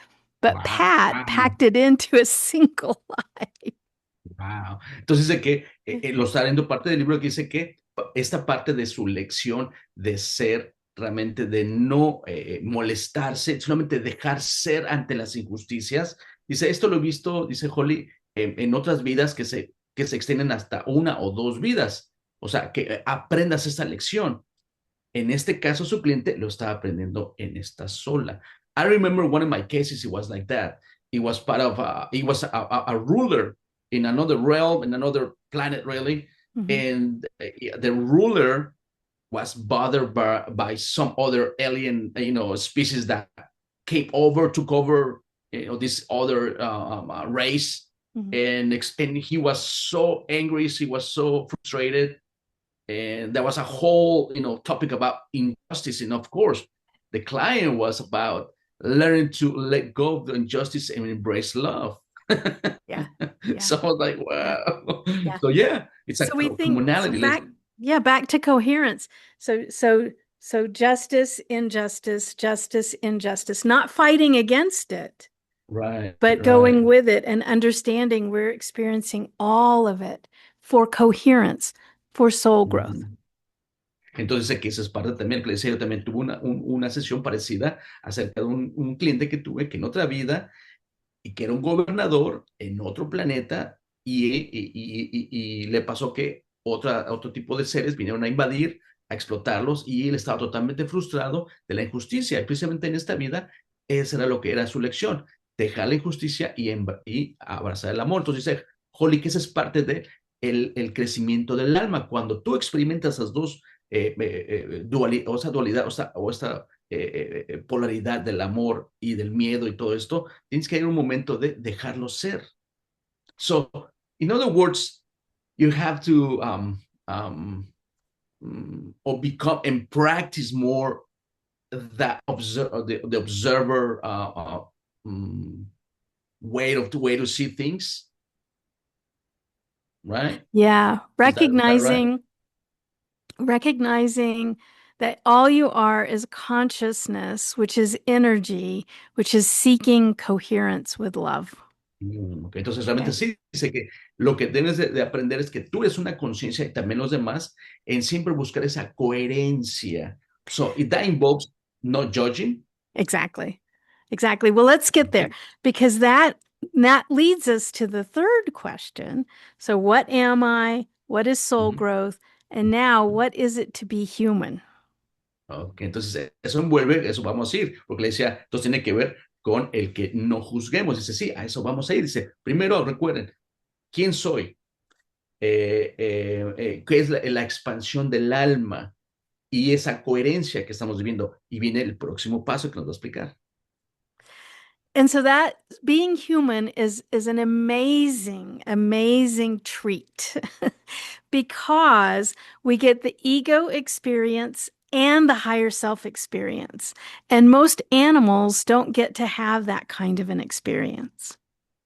but Wow. Pat packed it into a single life. Wow. Entonces dice que lo está leyendo parte del libro que dice que esta parte de su lección de ser realmente de no molestarse, solamente dejar ser ante las injusticias. Dice, esto lo he visto, dice Holly, en otras vidas que se extienden hasta una o dos vidas. O sea, que aprendas esta lección. En este caso, su cliente lo estaba aprendiendo en esta sola. I remember one of my cases, it was like that. It was part of, it was a ruler in another realm, in another planet, really. Mhm. And the ruler was bothered by some other alien, species that came over, took over, this other race. Mhm. And he was so angry, he was so frustrated and there was a whole topic about injustice, and of course the client was about learning to let go of the injustice and embrace love. Yeah. Yeah. So I was like, Yeah. wow. Yeah. So yeah, it's a So we think so commonality. back, yeah, back to coherence. So justice, injustice, justice, injustice, not fighting against it, Right, but going right. with it and understanding we're experiencing all of it for coherence, for soul growth. Mm-hmm. Entonces, aquí esa es parte también, que le decía, yo también tuve una sesión parecida acerca de un cliente que tuve que en otra vida y que era un gobernador en otro planeta y le pasó que otro tipo de seres vinieron a invadir, a explotarlos y él estaba totalmente frustrado de la injusticia. Y precisamente en esta vida, esa era lo que era su lección, dejar la injusticia y abrazar el amor. Entonces dice, Holly, que esa es parte de el crecimiento del alma. Cuando tú experimentas esas dos o esa dualidad o esta polaridad del amor y del miedo y todo esto, tienes que ir un momento de dejarlo ser. So, in other words, you have to or become and practice more that the observer um, way to see things, right? Yeah, Is that right? recognizing that all you are is consciousness, which is energy, which is seeking coherence with love. Okay. Entonces, realmente Okay. sí, dice que lo que debes de aprender es que tú eres una conciencia y también los demás en siempre buscar esa coherencia. So, that involves not judging. Exactly. Exactly. Well, let's get there Okay. because that leads us to the third question. So, what am I? What is soul Ujú. growth? And now, what is it to be human? Ok, entonces eso envuelve, eso vamos a ir, porque le decía, entonces tiene que ver con el que no juzguemos. Dice, sí, a eso vamos a ir. Dice, primero recuerden, ¿quién soy? ¿Qué es la expansión del alma y esa coherencia que estamos viviendo? Y viene el próximo paso que nos va a explicar. And so that being human is an amazing treat because we get the ego experience and the higher self experience. And most animals don't get to have that kind of an experience.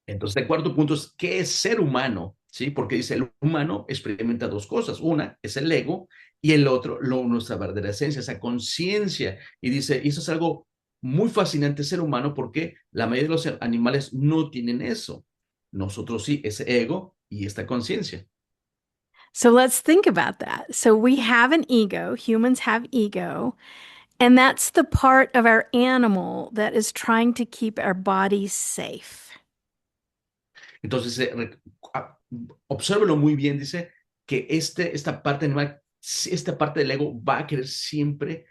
Entonces, el cuarto punto es, ¿qué es ser humano? ¿Sí? Porque dice, el humano experimenta dos cosas. Una es el ego y el otro, nuestra verdadera esencia, esa conciencia. Y dice, y eso es algo muy fascinante ser humano porque la mayoría de los animales no tienen eso. Nosotros sí, ese ego y esta conciencia. So let's think about that. So we have an ego, humans have ego, And that's the part of our animal that is trying to keep our bodies safe. Entonces, obsérvelo muy bien, dice que esta parte animal, esta parte del ego va a querer siempre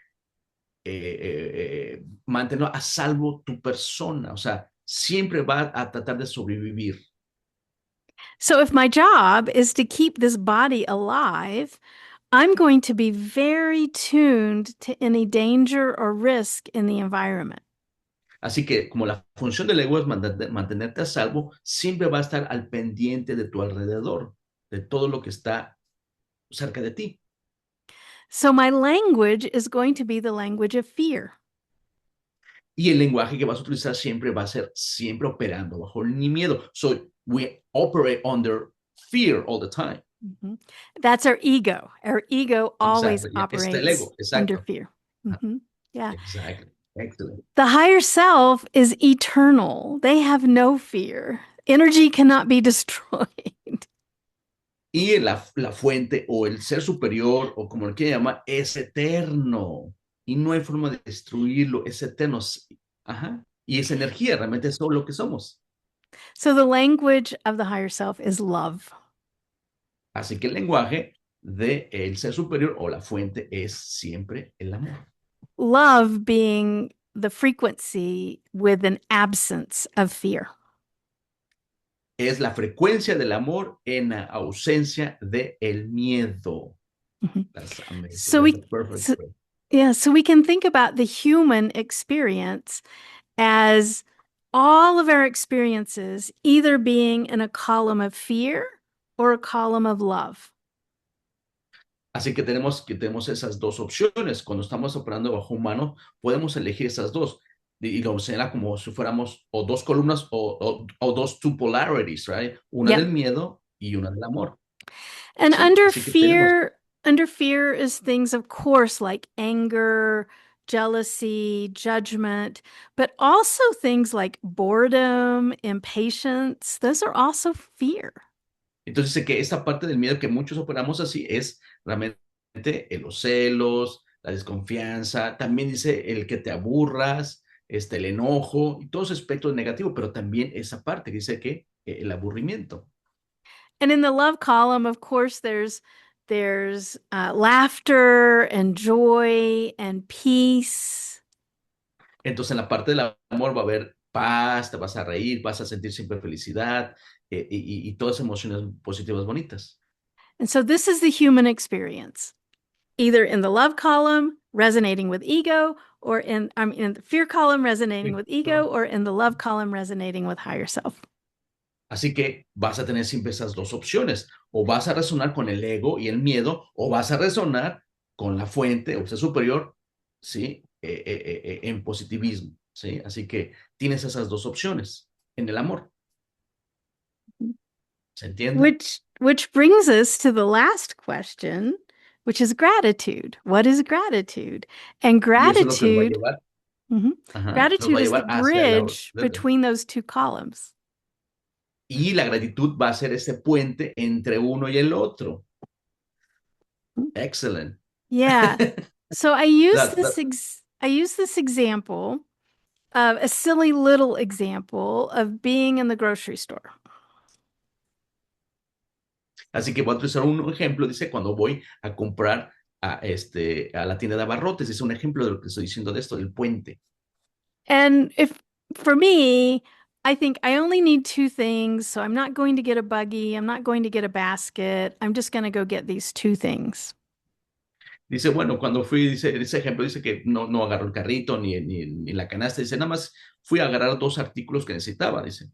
mantener a salvo tu persona, o sea, siempre va a tratar de sobrevivir. So if my job is to keep this body alive, I'm going to be very tuned to any danger or risk in the environment. Así que como la función del ego es mantenerte a salvo, siempre va a estar al pendiente de tu alrededor, de todo lo que está cerca de ti. So my language is going to be the language of fear. Y el lenguaje que vas a utilizar siempre va a ser siempre operando bajo el miedo. So we operate under fear all the time. Mhm. That's our ego. Our ego always Exacto. Ya está el operates ego. under Exacto. fear. Mhm. Yeah. Exactly. Excellent. The higher self is eternal. They have no fear. Energy cannot be destroyed. Y la fuente o el ser superior o como lo quiera llamar es eterno y no hay forma de destruirlo, es eterno. Ajá. Y esa energía realmente es todo lo que somos. So the language of the higher self is love. Así que el lenguaje del ser superior o la fuente es siempre el amor. Love being the frequency with an absence of fear. Es la frecuencia del amor en la ausencia del miedo. Mhm. That's amazing. So That's we a perfect so, way. yeah, so we can think about the human experience as all of our experiences either being in a column of fear or a column of love. Así que tenemos esas dos opciones. Cuando estamos operando bajo humano, podemos elegir esas dos. Y lo señala como si fuéramos o dos columnas o dos two polarities, right? Una Yep. del miedo y una del amor. And Sí, así que tenemos. under fear is things, of course, like anger, jealousy, judgment, but also things like boredom, impatience. Those are also fear. Entonces dice que esta parte del miedo que muchos operamos así es realmente los celos, la desconfianza, también dice el que te aburras, el enojo y todo ese aspecto negativo, pero también esa parte que dice que el aburrimiento. And in the love column, of course, there's laughter and joy and peace. Entonces en la parte del amor va a haber paz, te vas a reír, vas a sentir siempre felicidad y todas emociones positivas bonitas. And so this is the human experience, either in the love column resonating with ego, or in the fear column resonating with ego, or in the love column resonating with higher self. Así que vas a tener siempre esas dos opciones. O vas a resonar con el ego y el miedo, o vas a resonar con la fuente o ser superior, ¿sí? En positivismo, ¿sí? Así que tienes esas dos opciones en el amor. ¿Se entiende? Which brings us to the last question, which is gratitude. What is gratitude? And Y eso es lo que nos va a gratitude, llevar, mhm, nos va gratitude a is the llevar hacia la. bridge between those two columns. Y la gratitud va a ser ese puente entre uno y el otro. Excellent. Yeah. So I use That- that- I use this example of a silly little example of being in the grocery store. Así que voy a utilizar un ejemplo, dice, cuando voy a comprar a la tienda de abarrotes, es un ejemplo de lo que estoy diciendo de esto, del puente. And if for me, I think I only need two things, so I'm not going to get a buggy, I'm not going to get a basket. I'm just going to go get these two things. Dice, bueno, cuando fui, dice, ese ejemplo dice que no agarró el carrito ni la canasta, dice, nada más fui a agarrar dos artículos que necesitaba, dice,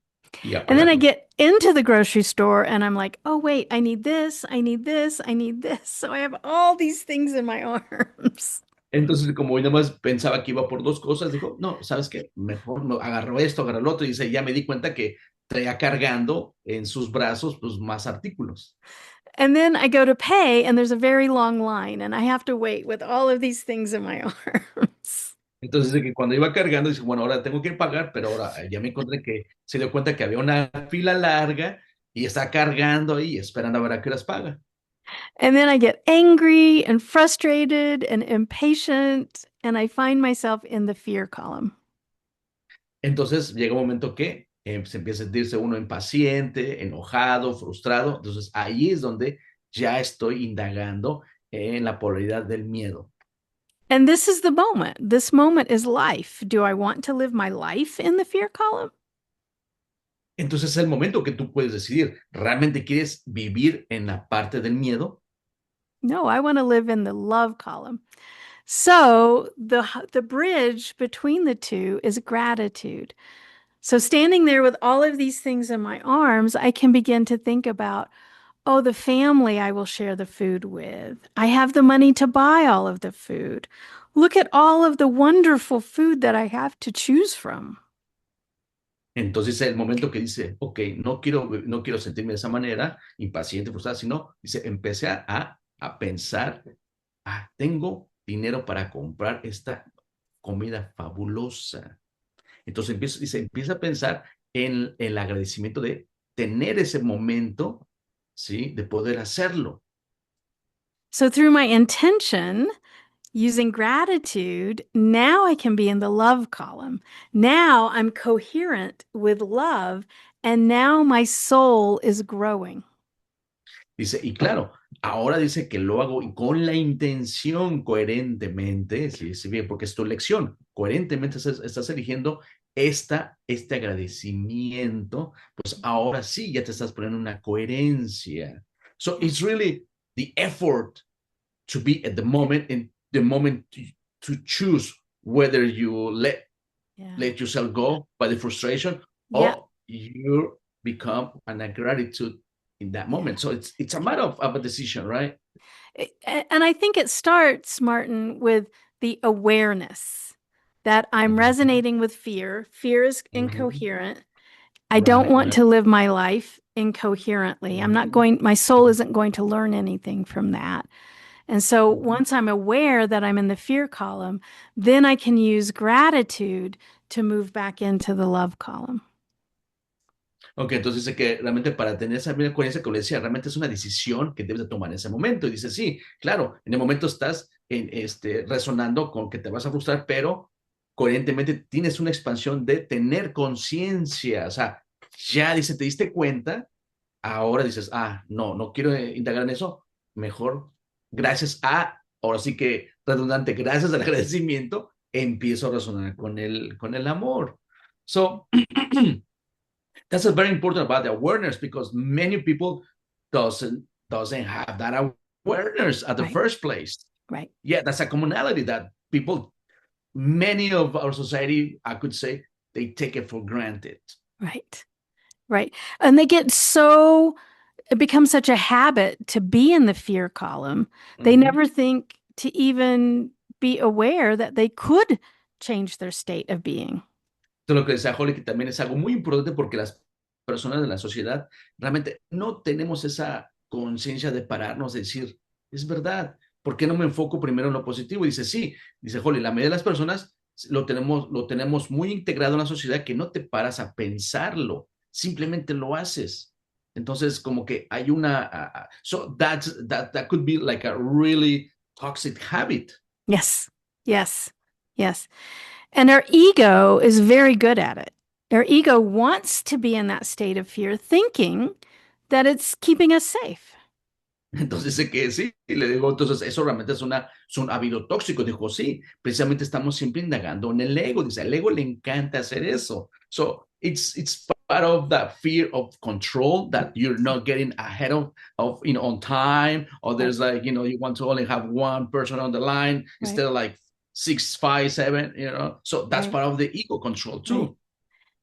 y a And then I pagarlos. get into the grocery store and I'm like, oh, wait, I need this, I need this, I need this. So I have all these things in my arms. Entonces, como yo nada más pensaba que iba por dos cosas, dijo, no, ¿sabes qué? Mejor no, agarró esto, agarró lo otro, y dice, ya me di cuenta que traía cargando en sus brazos, pues, más artículos. And then I go to pay and there's a very long line and I have to wait with all of these things in my arms. Entonces, de que cuando iba cargando, dice, bueno, ahora tengo que pagar, pero ahora ya me encontré que se dio cuenta que había una fila larga y está cargando ahí, esperando a ver a qué horas paga. And then I get angry and frustrated and impatient and I find myself in the fear column. Entonces llega un momento que se empieza a sentirse uno impaciente, enojado, frustrado. Entonces ahí es donde ya estoy indagando en la polaridad del miedo. And this is the moment. This moment is life. Do I want to live my life in the fear column? Entonces es el momento que tú puedes decidir, ¿realmente quieres vivir en la parte del miedo? No, I want to live in the love column. So the bridge between the two is gratitude. So standing there with all of these things in my arms, I can begin to think about, oh, the family I will share the food with. I have the money to buy all of the food. Look at all of the wonderful food that I have to choose from. Entonces es el momento que dice, ok, no quiero sentirme de esa manera, impaciente, frustrada, sino, dice, empecé a pensar, tengo dinero para comprar esta comida fabulosa. Entonces empieza a pensar en el agradecimiento de tener ese momento, ¿sí? De poder hacerlo. So through my intention, using gratitude, now I can be in the love column. Now I'm coherent with love, and now my soul is growing. Dice, y claro, ahora dice que lo hago con la intención coherentemente, sí, bien, porque es tu elección, coherentemente estás eligiendo este agradecimiento, pues ahora sí ya te estás poniendo una coherencia. So it's really the effort to be at the moment, in the moment to choose whether you let yourself go by the frustration Yeah. or you become an gratitude in that moment. So it's a matter of a decision, right? And I think it starts, Martin, with the awareness that I'm resonating with fear. Fear is incoherent. I don't want to live my life incoherently. My soul isn't going to learn anything from that. And so once I'm aware that I'm in the fear column, then I can use gratitude to move back into the love column. Ok, entonces dice que realmente para tener esa misma coherencia que le decía, realmente es una decisión que debes de tomar en ese momento. Y dice, sí, claro, en el momento estás resonando con que te vas a frustrar, pero coherentemente tienes una expansión de tener conciencia. O sea, ya dice, te diste cuenta, ahora dices, no quiero indagar en eso, mejor gracias ahora sí que redundante, gracias al agradecimiento, empiezo a resonar con el amor. So, that's a very important about the awareness because many people doesn't have that awareness at the first place. Right. Yeah, that's a commonality that people, many of our society, I could say, they take it for granted. Right. Right. And it becomes such a habit to be in the fear column. They never think to even be aware that they could change their state of being. Lo que decía Holly, que también es algo muy importante porque las personas de la sociedad realmente no tenemos esa conciencia de pararnos, de decir, es verdad, ¿por qué no me enfoco primero en lo positivo? Y dice, sí, dice Holly, la mayoría de las personas lo tenemos muy integrado en la sociedad que no te paras a pensarlo, simplemente lo haces. Entonces, como que hay so that could be like a really toxic habit. Yes. Yes. Yes. And our ego is very good at it. Our ego wants to be in that state of fear, thinking that it's keeping us safe. Entonces dice que sí, y le digo, entonces eso realmente es un hábito tóxico. Dijo, sí, precisamente estamos siempre indagando en el ego. Dice, al ego le encanta hacer eso. So it's part of that fear of control that you're not getting ahead of on time, or there's like, you want to only have one person on the line instead of like 6, 5, 7, So that's part of the ego control too. Right.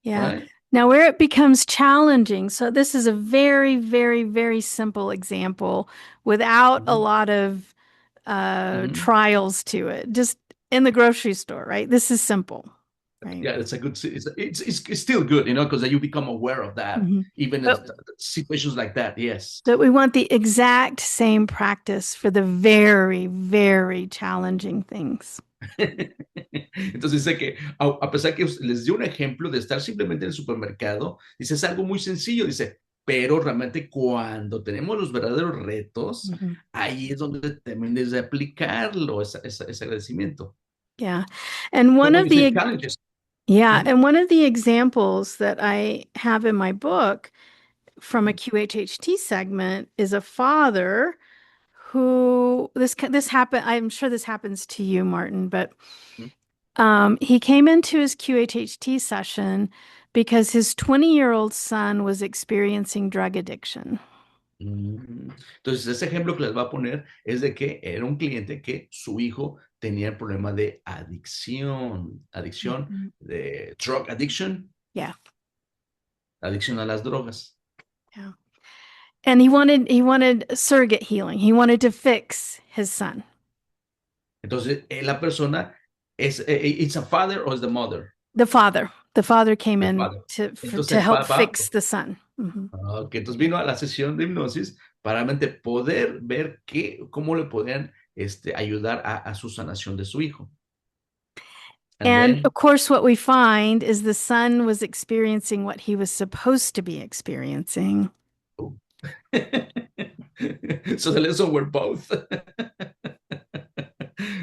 Yeah. Right? Now, where it becomes challenging, so this is a very, very, very simple example without a lot of trials to it. Just in the grocery store, right? This is simple. Right? Yeah, it's still good, because you become aware of that, even in situations like that. Yes. But we want the exact same practice for the very, very challenging things. Entonces dice que a pesar que les dio un ejemplo de estar simplemente en el supermercado, dice, es algo muy sencillo, dice, pero realmente cuando tenemos los verdaderos retos, ahí es donde también es de aplicarlo, ese agradecimiento. Yeah. And So one when of you say the challenges, yeah, mhm, and one of the examples that I have in my book from a mhm, QHHT segment is a father who this happened. I'm sure this happens to you, Martin, but mhm, he came into his QHHT session because his 20-year-old son was experiencing drug addiction. Entonces, ese ejemplo que les voy a poner es de que era un cliente que su hijo tenía el problema de adicción Mhm. de drug addiction, Yeah, adicción a las drogas. yeah. And he wanted surrogate healing. He wanted to fix his son. Entonces, la persona it's a father or is the mother, The father came the in father. to Entonces, el help papá, fix the son. Mhm. que entonces vino a la sesión de hipnosis para realmente poder ver cómo le podían ayudar a su sanación de su hijo. And And of then, course, what we find is the son was experiencing what he was supposed to be experiencing. oh. So the lesson were both.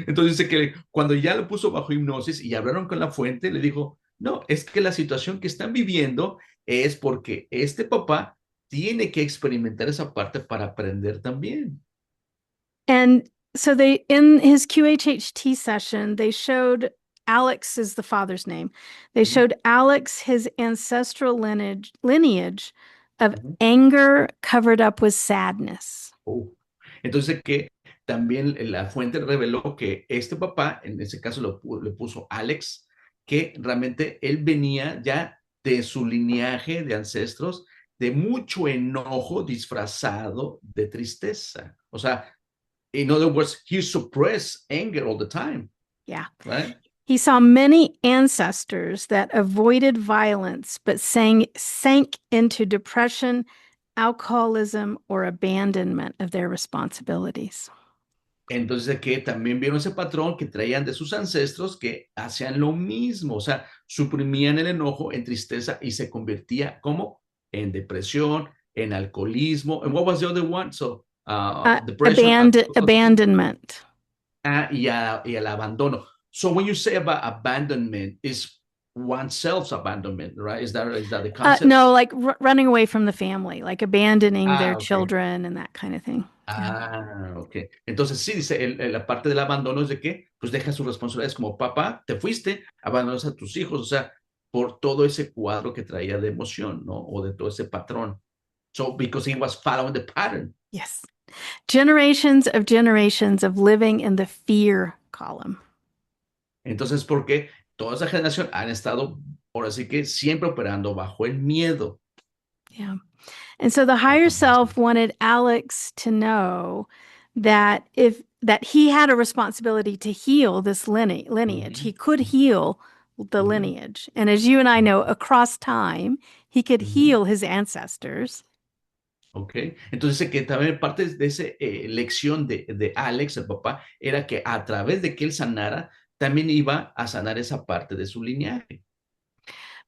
Entonces dice que cuando ya lo puso bajo hipnosis y hablaron con la fuente, le dijo, no, es que la situación que están viviendo es porque este papá tiene que experimentar esa parte para aprender también. And so they, in his QHHT session, they showed Alex is the father's name. They Ujú, showed Alex his ancestral lineage of ujú. anger covered up with sadness. Oh. Entonces que también la fuente reveló que este papá, en ese caso le puso Alex, que realmente él venía ya de su linaje de ancestros, de mucho enojo disfrazado de tristeza. O sea, in other words, he suppressed anger all the time, Yeah. right? He saw many ancestors that avoided violence but sank into depression, alcoholism, or abandonment of their responsibilities. Entonces, que también vieron ese patrón que traían de sus ancestros que hacían lo mismo, o sea, suprimían el enojo en tristeza y se convertía como en depresión, en alcoholismo. And what was the other one? So, depression, Abandonment. y al abandono. So when you say about abandonment, is oneself's abandonment, right? Is that the concept? No, like running away from the family, like abandoning their Okay. children and that kind of thing. Yeah. Ok. Entonces sí, dice, la parte del abandono es de que, pues deja sus responsabilidades como papá, te fuiste, abandonas a tus hijos, o sea, por todo ese cuadro que traía de emoción, ¿no? O de todo ese patrón. So, because he was following the pattern. Yes. Generations of living in the fear column. Entonces, porque toda esa generación han estado, ahora sí que siempre operando bajo el miedo. Yeah. And so the higher self wanted Alex to know that that he had a responsibility to heal this lineage. He could heal the Ujú, lineage. And as you and I know, across time, he could ujú. heal his ancestors. Ok, entonces que también parte de esa lección de Alex, el papá, era que a través de que él sanara, también iba a sanar esa parte de su linaje.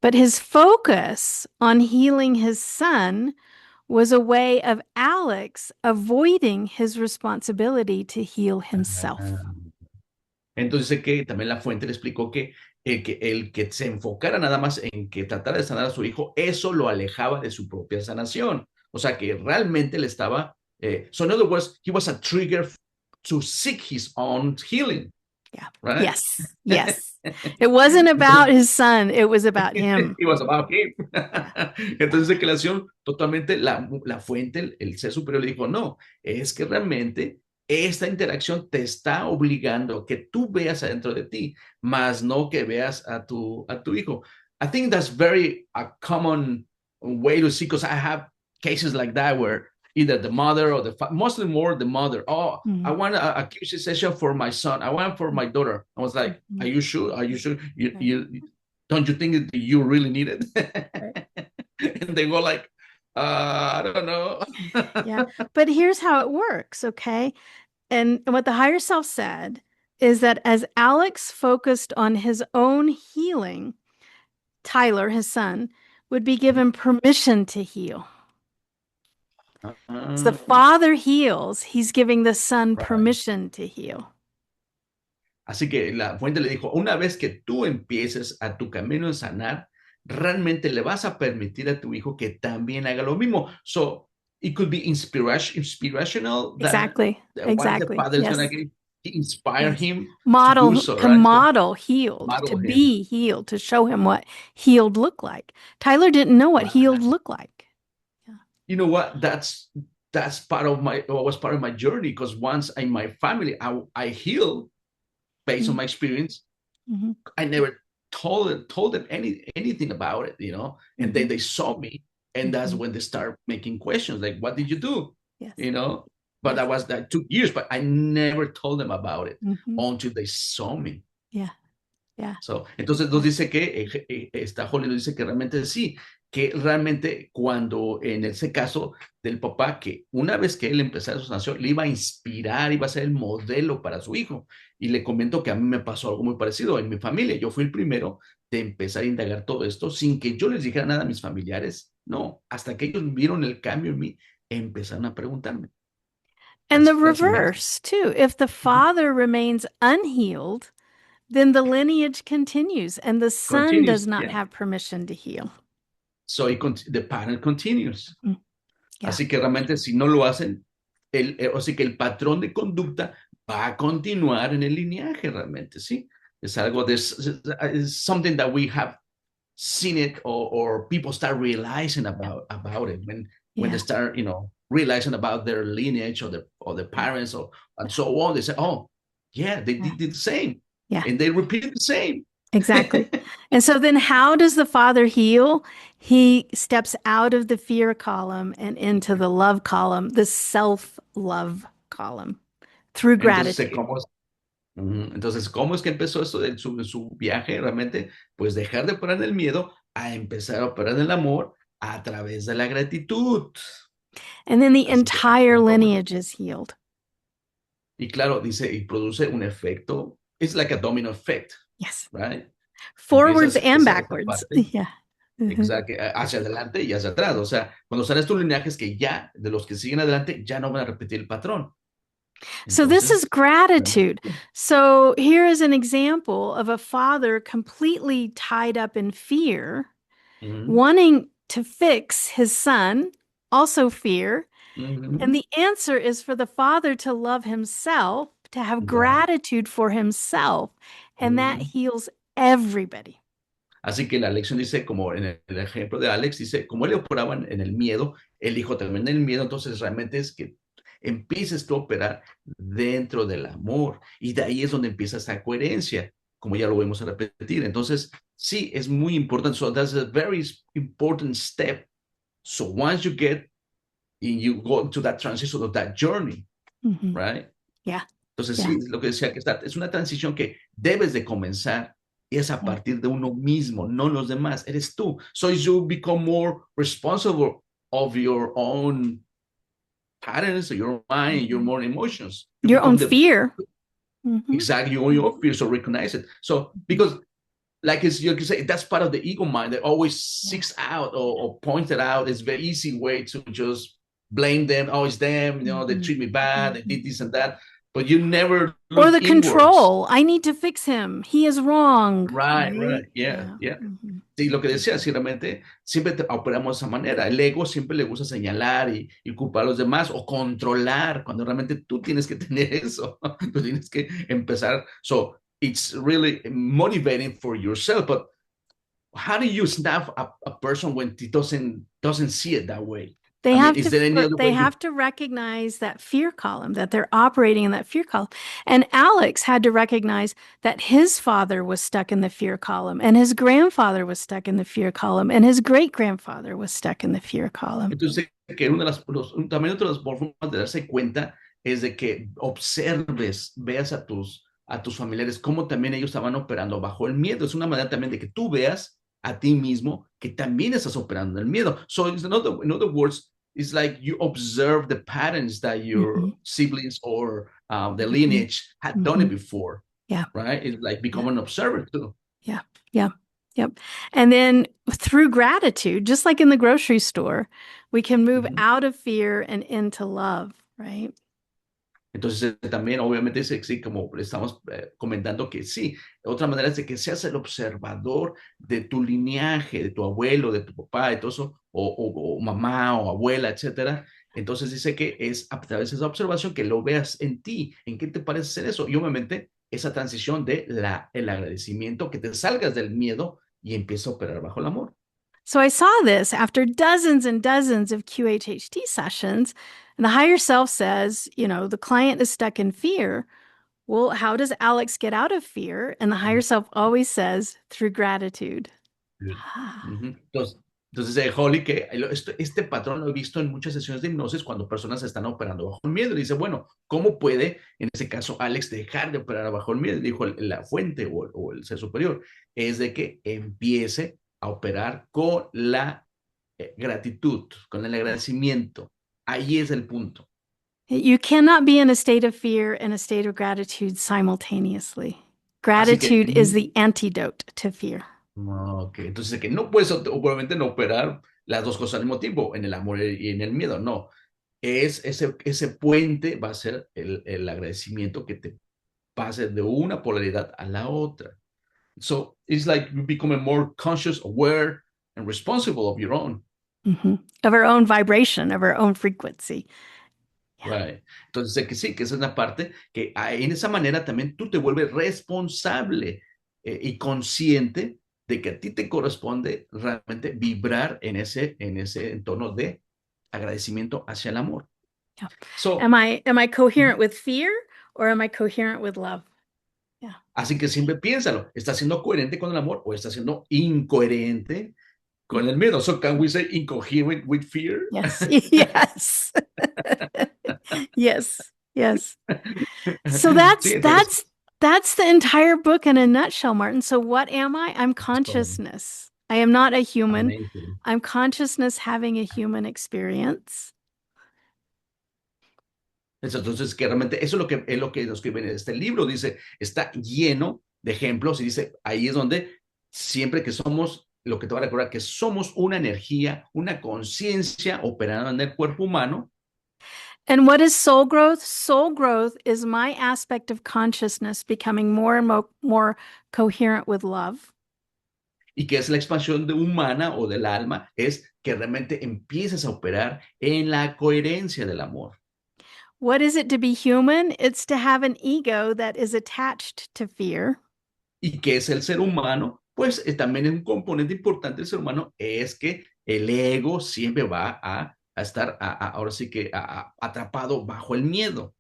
But his focus on healing his son was a way of Alex avoiding his responsibility to heal himself. Ah. Entonces que también la fuente le explicó que el que se enfocara nada más en que tratara de sanar a su hijo, eso lo alejaba de su propia sanación. O sea que realmente le estaba, so in other words, he was a trigger to seek his own healing, Yeah. right? Yes. Yes. It wasn't about Entonces, his son, it was about him. it was about him. Yeah. Entonces, declaración totalmente la fuente, el ser superior le dijo, no, es que realmente esta interacción te está obligando a que tú veas adentro de ti, más no que veas a tu hijo. I think that's very a common way to see, because I have cases like that where either the mother or mostly more the mother. Oh, I Mhm. want a QC session for my son. I want for my daughter. I was like, are Mhm. you sure? Are you sure? You, Right. you don't you think that you really need it? Right. And they go like, I don't know. Yeah. But here's how it works, okay? And what the higher self said is that as Alex focused on his own healing, Tyler, his son, would be given permission to heal. As the Uh, father heals, he's giving the son right. permission to heal. Así que la fuente le dijo, una vez que tú empieces a tu camino en sanar, realmente le vas a permitir a tu hijo que también haga lo mismo. So it could be inspirational that Exactly. what the Exactly. father is going Yes. to inspire Yes. him to do Model, so, to right? So model healed, to model him. be healed, to show him what healed looked like. Tyler didn't know what healed Right. looked like. Yeah. You know what? That's part of my was part of my journey because once in my family, I healed based on Mm-hmm. my experience. Mm-hmm. I never told them anything about it, you know. And then Mm-hmm. they saw me, and that's Mm-hmm. when they start making questions like, "What did you do?" Yes. You know. But Yes. that took years, but I never told them about it Mm-hmm. until they saw me. Yeah. Yeah. So, entonces nos Yeah. dice que esta Holly nos dice que realmente sí, que realmente cuando en ese caso del papá, que una vez que él empezara su sanación, le iba a inspirar, iba a ser el modelo para su hijo. Y le comento que a mí me pasó algo muy parecido en mi familia. Yo fui el primero de empezar a indagar todo esto sin que yo les dijera nada a mis familiares. No, hasta que ellos vieron el cambio en mí, empezaron a preguntarme. And the That's amazing. reverse, too. If the father remains unhealed, then the lineage continues and the son does Continues, not yeah. have permission to heal. So the pattern continues. Yeah. Así que realmente si no lo hacen, o sea que el patrón de conducta va a continuar en el lineaje realmente, ¿sí? Es algo de, it's something that we have seen it or people start realizing about it when they Yeah. start, realizing about their lineage or the parents and so on. They say, oh, yeah, they Yeah. did the same. Yeah. And they repeat the same. Exactly. And so then how does the father heal? He steps out of the fear column and into the love column, the self-love column, through Entonces, gratitude. Entonces, ¿cómo es que empezó esto de su viaje? Realmente, pues dejar de operar en el miedo a empezar a operar en el amor a través de la gratitud. And then the Así que, entire lineage is healed. y claro, dice, y produce un efecto, it's like a domino effect, Yes. right? Forwards Empiezas and esa backwards. parte, Yeah. exacto, hacia adelante y hacia atrás. O sea, cuando sales tus lineajes que ya, de los que siguen adelante, ya no van a repetir el patrón. So this is Entonces, gratitude. So here is an example of a father completely tied up in fear, wanting to fix his son, also fear. And the answer is for the father to love himself, to have gratitude for himself, and that heals everybody. Así que la lección dice, como en el ejemplo de Alex, dice, como él operaba en el miedo, el hijo también en el miedo, entonces realmente es que empieces tú a operar dentro del amor. Y de ahí es donde empieza esa coherencia, como ya lo vamos a repetir. Entonces, sí, es muy importante. So that's a very important step. So once you get and you go into that transition of that journey, right? Yeah. Entonces, sí, lo que decía que es una transición que debes de comenzar y es a partir de uno mismo, no los demás, eres tú. So you become more responsible of your own patterns, your mind, your own emotions. You Your own become fear. Exactly, your fear, so recognize it. So, because like you say, that's part of the ego mind that always seeks out or points it out. It's a very easy way to just blame them. Oh, it's them, they treat me bad, they did this and that. But you never Or look the inwards. control. I need to fix him. He is wrong. Right. Yeah. Sí, lo que decía, sí, realmente siempre operamos de esa manera. El ego siempre le gusta señalar y culpar a los demás o controlar, cuando realmente tú tienes que tener eso. Tú tienes que empezar. So, it's really motivating for yourself, but how do you snap a person when he doesn't see it that way? They Is there any other way have to recognize that fear column, that they're operating in that fear column. And Alex had to recognize that his father was stuck in the fear column, and his grandfather was stuck in the fear column, and his great grandfather was stuck in the fear column. Entonces, que también otra de las formas de darse cuenta es de que observes, veas a tus familiares cómo también ellos estaban operando bajo el miedo. Es una manera también de que tú veas a ti mismo que también estás operando el miedo. So, in other words, it's like you observe the patterns that your siblings or the lineage had done it before. Yeah. Right? It's like become an observer too. Yeah. Yeah. Yep. And then through gratitude, just like in the grocery store, we can move out of fear and into love, right? Entonces, también obviamente dice que sí, como estamos comentando que sí. Otra manera es de que seas el observador de tu linaje, de tu abuelo, de tu papá, de todo eso, o mamá o abuela, etcétera. Entonces dice que es a través de esa observación que lo veas en ti, en qué te parece ser eso. Y obviamente esa transición de el agradecimiento, que te salgas del miedo y empieces a operar bajo el amor. So I saw this after dozens and dozens of QHHT sessions. And the higher self says, the client is stuck in fear. Well, how does Alex get out of fear? And the higher self always says, through gratitude. Ujú. Entonces, Holly, que este patrón lo he visto en muchas sesiones de hipnosis cuando personas están operando bajo el miedo. Y dice, bueno, ¿cómo puede, en ese caso, Alex dejar de operar bajo el miedo? Dijo la fuente o el ser superior, es de que empiece a operar con la gratitud, con el agradecimiento. Ahí es el punto. You cannot be in a state of fear and a state of gratitude simultaneously. Así que Gratitude is the antidote to fear. Ok, entonces que no puedes obviamente no operar las dos cosas al mismo tiempo, en el amor y en el miedo, no. Ese puente va a ser el agradecimiento que te pase de una polaridad a la otra. So it's like you become more conscious, aware, and responsible of your own. Of our own vibration, of our own frequency. Yeah. Right. Entonces, que sí, que esa es la parte que en esa manera también tú te vuelves responsable y consciente de que a ti te corresponde realmente vibrar en ese entorno de agradecimiento hacia el amor. Yeah. So, Am I coherent with fear or am I coherent with love? Yeah. así que siempre piénsalo, ¿estás siendo coherente con el amor o estás siendo incoherente con el miedo? So, can we say incoherent with fear? Yes. Yes. Yes. Yes. So Sí, that's entonces, that's that's the entire book in a nutshell, Martin. So what am I? I'm es todo. consciousness. I am not a human. Amazing. I'm consciousness having a human experience. Entonces, que realmente eso es lo que nos escribe en este libro. Dice, está lleno de ejemplos y dice, ahí es donde siempre que somos, lo que te va a recordar, que somos una energía, una conciencia operando en el cuerpo humano. And what is soul growth? Soul growth is my aspect of consciousness becoming more and more coherent with love. Y que es la expansión de humana o del alma, es que realmente empieces a operar en la coherencia del amor. What is it to be human? It's to have an ego that is attached to fear. Y que es el ser humano, pues también es un componente importante del ser humano, es que el ego siempre va a estar ahora sí que atrapado bajo el miedo.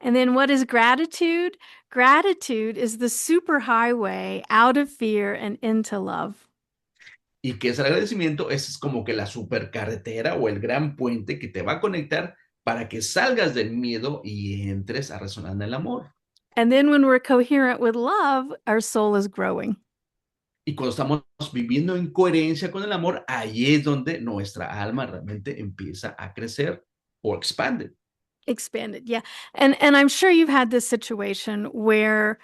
And then what is gratitude? Gratitude is the superhighway out of fear and into love. Y que es el agradecimiento, es como que la supercarretera o el gran puente que te va a conectar para que salgas del miedo y entres a resonar en el amor. And then when we're coherent with love, our soul is growing. Y cuando estamos viviendo en coherencia con el amor, ahí es donde nuestra alma realmente empieza a crecer o expande. Expanded, yeah. And I'm sure you've had this situation where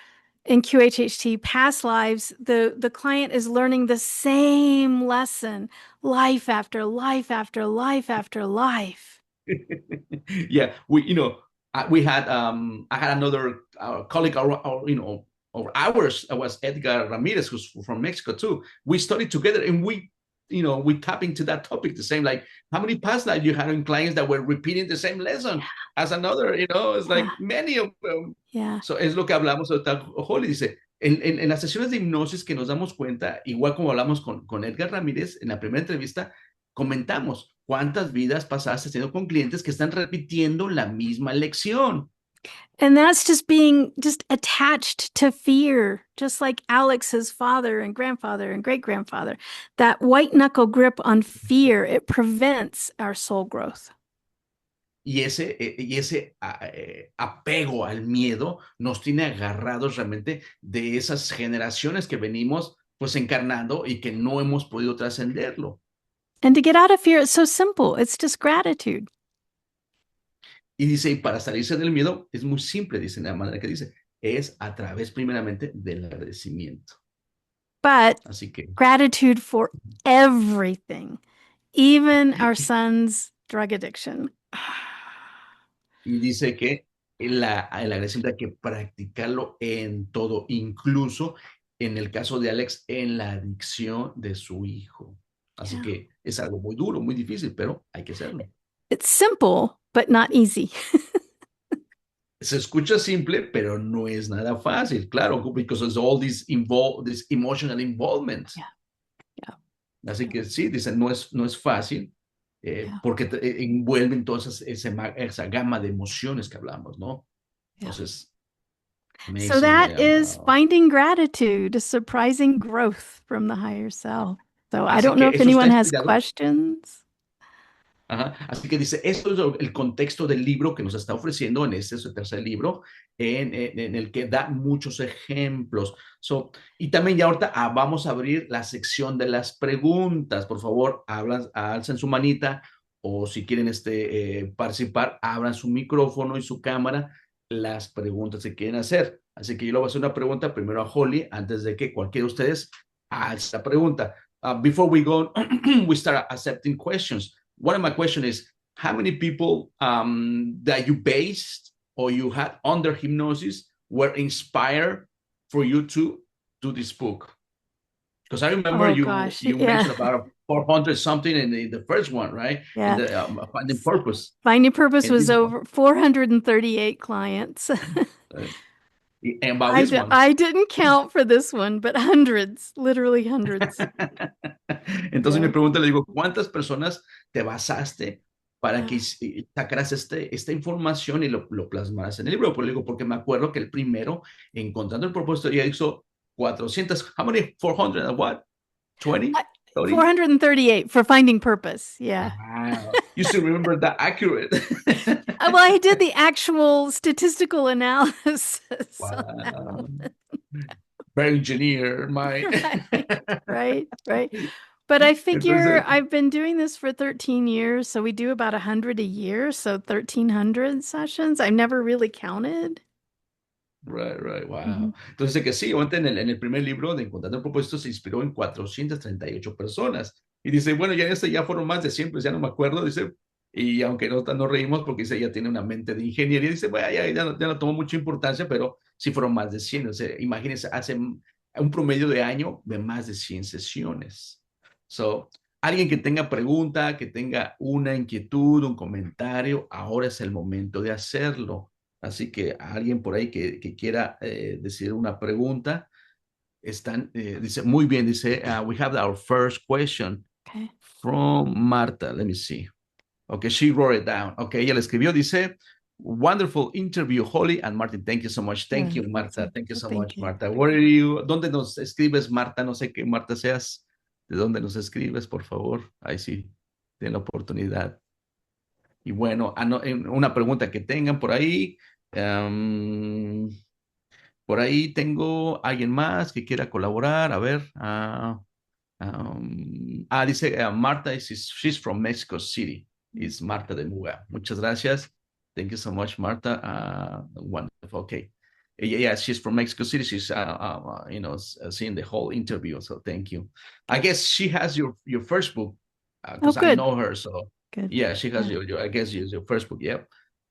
in QHHT past lives, the client is learning the same lesson life after life after life after life. Yeah, we had I had another colleague, or ours was Edgar Ramirez, who's from Mexico too. We studied together, and we tap into that topic the same, like how many past lives you had in clients that were repeating the same lesson as another, it's like Yeah. many of them. Yeah. So es lo que hablamos ahorita. Holly dice, en las sesiones de hipnosis que nos damos cuenta, igual como hablamos con Edgar Ramírez en la primera entrevista, comentamos cuántas vidas pasadas teniendo con clientes que están repitiendo la misma lección. And that's just being just attached to fear, just like Alex's father and grandfather and great grandfather. That white knuckle grip on fear, it prevents our soul growth. Y ese apego al miedo nos tiene agarrados realmente de esas generaciones que venimos pues encarnando y que no hemos podido trascenderlo. And to get out of fear, it's so simple. It's just gratitude. Y dice, y para salirse del miedo es muy simple, dice de la manera que dice, es a través primeramente del agradecimiento. But Así que gratitude for everything, even our son's drug addiction. y dice que la gracia siempre hay que practicarlo en todo, incluso en el caso de Alex, en la adicción de su hijo. Así Yeah. que es algo muy duro, muy difícil, pero hay que hacerlo. It's simple, but not easy. Se escucha simple, pero no es nada fácil, claro, because of all this emotional involvement. Yeah. Yeah. Así que sí, dicen, no es fácil, Yeah. porque envuelven toda esa gama de emociones que hablamos, ¿no? Yeah. Entonces, So amazing. that is finding gratitude, a surprising growth from the higher self. So I Así don't know que if eso está anyone has inspirado. questions. Ajá. Así que dice, esto es el contexto del libro que nos está ofreciendo en este su tercer libro, en el que da muchos ejemplos. Y también ya ahorita vamos a abrir la sección de las preguntas. Por favor, alcen su manita o si quieren participar, abran su micrófono y su cámara, las preguntas que quieren hacer. Así que yo le voy a hacer una pregunta primero a Holly antes de que cualquiera de ustedes alce la pregunta. Before we go, we start accepting questions. One of my questions is, how many people that you based or you had under hypnosis were inspired for you to do this book? Because I remember Oh you gosh, you yeah. mentioned about 400 something in the first one, right? In Yeah. the Finding Purpose. Finding Purpose And was this one, over 438 clients. uh, and about this one. I didn't count for this one, but hundreds, literally hundreds. Entonces mi Yeah. pregunta le digo, ¿cuántas personas te basaste para que Yeah. sacaras esta información y lo plasmaras en el libro? Pues le digo, porque me acuerdo que el primero, encontrando el propósito, ya hizo 400, how many? 400 and what? 20? 30? 438 for Finding Purpose. Yeah. Wow. You still remember that accurate. Well, I did the actual statistical analysis on that Wow. one. Very engineer, my. Right. But I figure Entonces, I've been doing this for 13 years, so we do about 100 a year, so 1,300 sessions. I've never really counted. right, Mhm. wow. Entonces, que sí, obviamente en el primer libro de Encontrando el Propósito se inspiró en 438 personas. Y dice, bueno, ya en este ya fueron más de 100, pues ya no me acuerdo, dice, y aunque no reímos porque dice, ella tiene una mente de ingeniería, dice, bueno, ya no tomó mucha importancia, pero sí fueron más de 100. O sea, imagínense, hace un promedio de año de más de 100 sesiones. So, alguien que tenga pregunta, que tenga una inquietud, un comentario, ahora es el momento de hacerlo. Así que alguien por ahí que quiera decir una pregunta, dice, muy bien, dice, we have our first question Okay. from Marta. Let me see. Okay, she wrote it down. Okay, ella le escribió, dice, wonderful interview, Holly and Martin. Thank you so much. Thank you, Marta. Awesome. Thank you Well, so thank much, you. Marta. Where are you? ¿Dónde nos escribes, Marta? No sé qué Marta seas. ¿De dónde nos escribes, por favor? Ahí sí, tiene la oportunidad. Y bueno, una pregunta que tengan por ahí. Um, por ahí tengo alguien más que quiera colaborar. A ver. Dice Marta, she's from Mexico City. Es Marta de Muga. Muchas gracias. Thank you so much, Marta. Wonderful. Okay. Yeah, she's from Mexico City. She's, seeing the whole interview. So thank you. I guess she has your first book Oh, because I good. know her. So Good. yeah, she has Yeah. I guess your first book. Yeah.